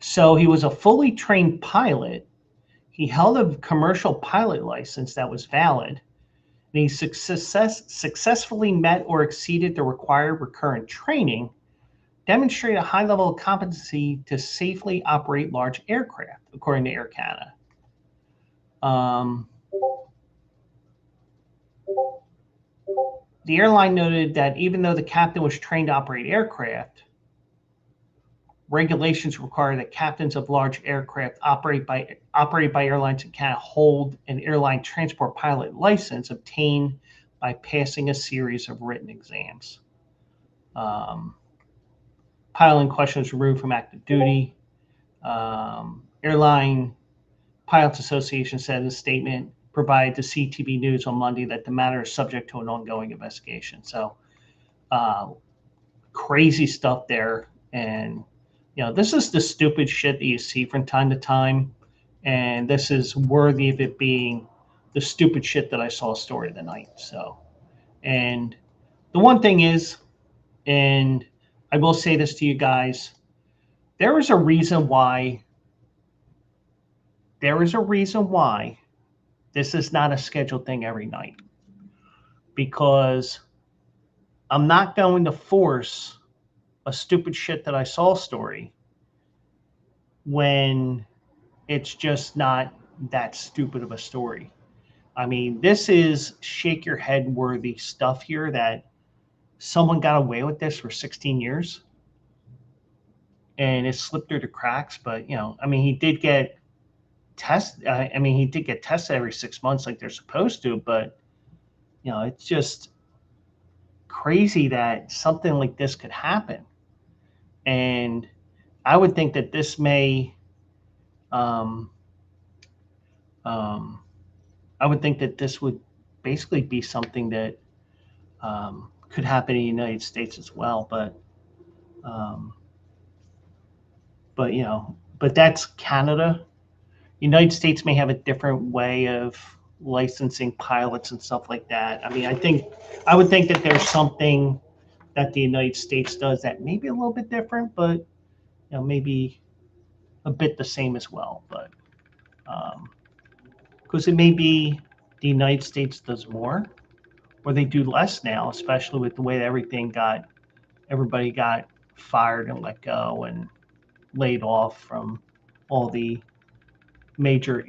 Speaker 2: So he was a fully trained pilot. He held a commercial pilot license that was valid, and he successfully met or exceeded the required recurrent training, demonstrated a high level of competency to safely operate large aircraft, according to Air Canada. The airline noted that even though the captain was trained to operate aircraft, regulations require that captains of large aircraft operated by airlines in Canada hold an airline transport pilot license obtained by passing a series of written exams. Pilot in question was removed from active duty. Airline Pilots Association said in a statement provided to CTV News on Monday that the matter is subject to an ongoing investigation. So crazy stuff there. And, this is the stupid shit that you see from time to time. And this is worthy of it being the stupid shit that I saw story tonight. So, and the one thing is, and I will say this to you guys, there is a reason why this is not a scheduled thing every night, because I'm not going to force a stupid shit that I saw story when it's just not that stupid of a story. I mean, this is shake your head worthy stuff here, that someone got away with this for 16 years and it slipped through the cracks. But, he did get tested. He did get tested every 6 months like they're supposed to, but, it's just crazy that something like this could happen. And I would think that this may, I would think that this would basically be something that could happen in the United States as well. But that's Canada. United States may have a different way of licensing pilots and stuff like that. I would think that there's something that the United States does that may be a little bit different, but maybe a bit the same as well. But because it may be the United States does more, or they do less now, especially with the way that everybody got fired and let go and laid off from all the major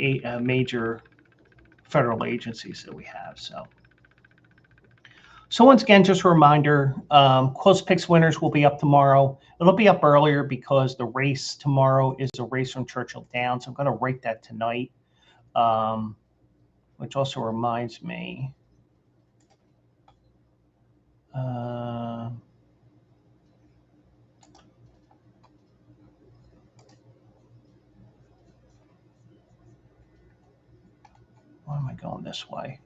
Speaker 2: federal agencies that we have. So once again, just a reminder, Close Picks winners will be up tomorrow. It'll be up earlier because the race tomorrow is a race from Churchill Downs. I'm going to rate that tonight, which also reminds me, why am I going this way?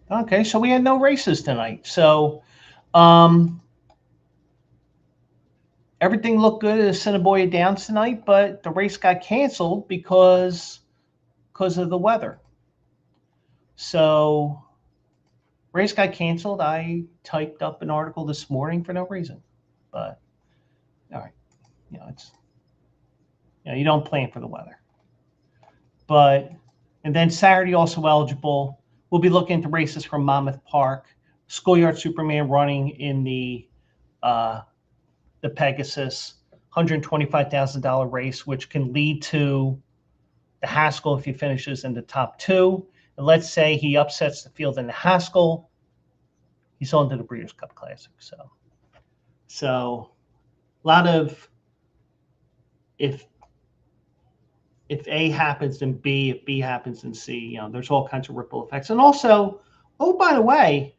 Speaker 2: Okay, so we had no races tonight. So everything looked good at Assiniboia Downs tonight, but the race got canceled because of the weather. So race got canceled. I typed up an article this morning for no reason. But all right, You don't plan for the weather. And then Saturday also eligible. We'll be looking into races from Monmouth Park. Schoolyardsuperman running in the Pegasus, $125,000 race, which can lead to the Haskell if he finishes in the top 2. And let's say he upsets the field in the Haskell, he's on to the Breeders' Cup Classic. So a lot of if A happens, then B. If B happens, then C. There's all kinds of ripple effects. And also, oh, by the way,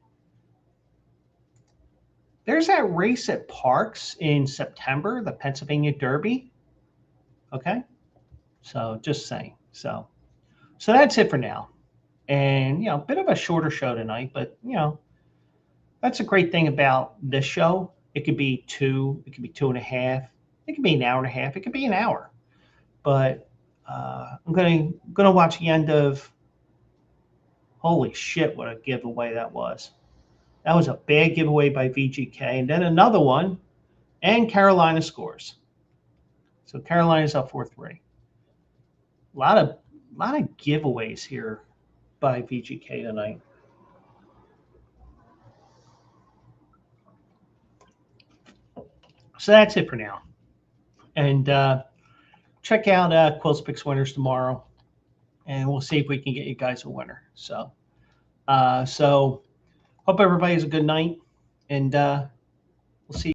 Speaker 2: there's that race at Parks in September, the Pennsylvania Derby. Okay, so just saying. So that's it for now. And a bit of a shorter show tonight, but that's a great thing about this show. It could be 2, it could be 2.5, it could be an hour and a half, it could be an hour. But I'm gonna watch the end of. Holy shit! What a giveaway that was. That was a bad giveaway by VGK, and then another one, and Carolina scores. So Carolina's up 4-3. A lot of giveaways here by VGK tonight. So that's it for now. And check out Quills Picks winners tomorrow, and we'll see if we can get you guys a winner. So hope everybody has a good night, and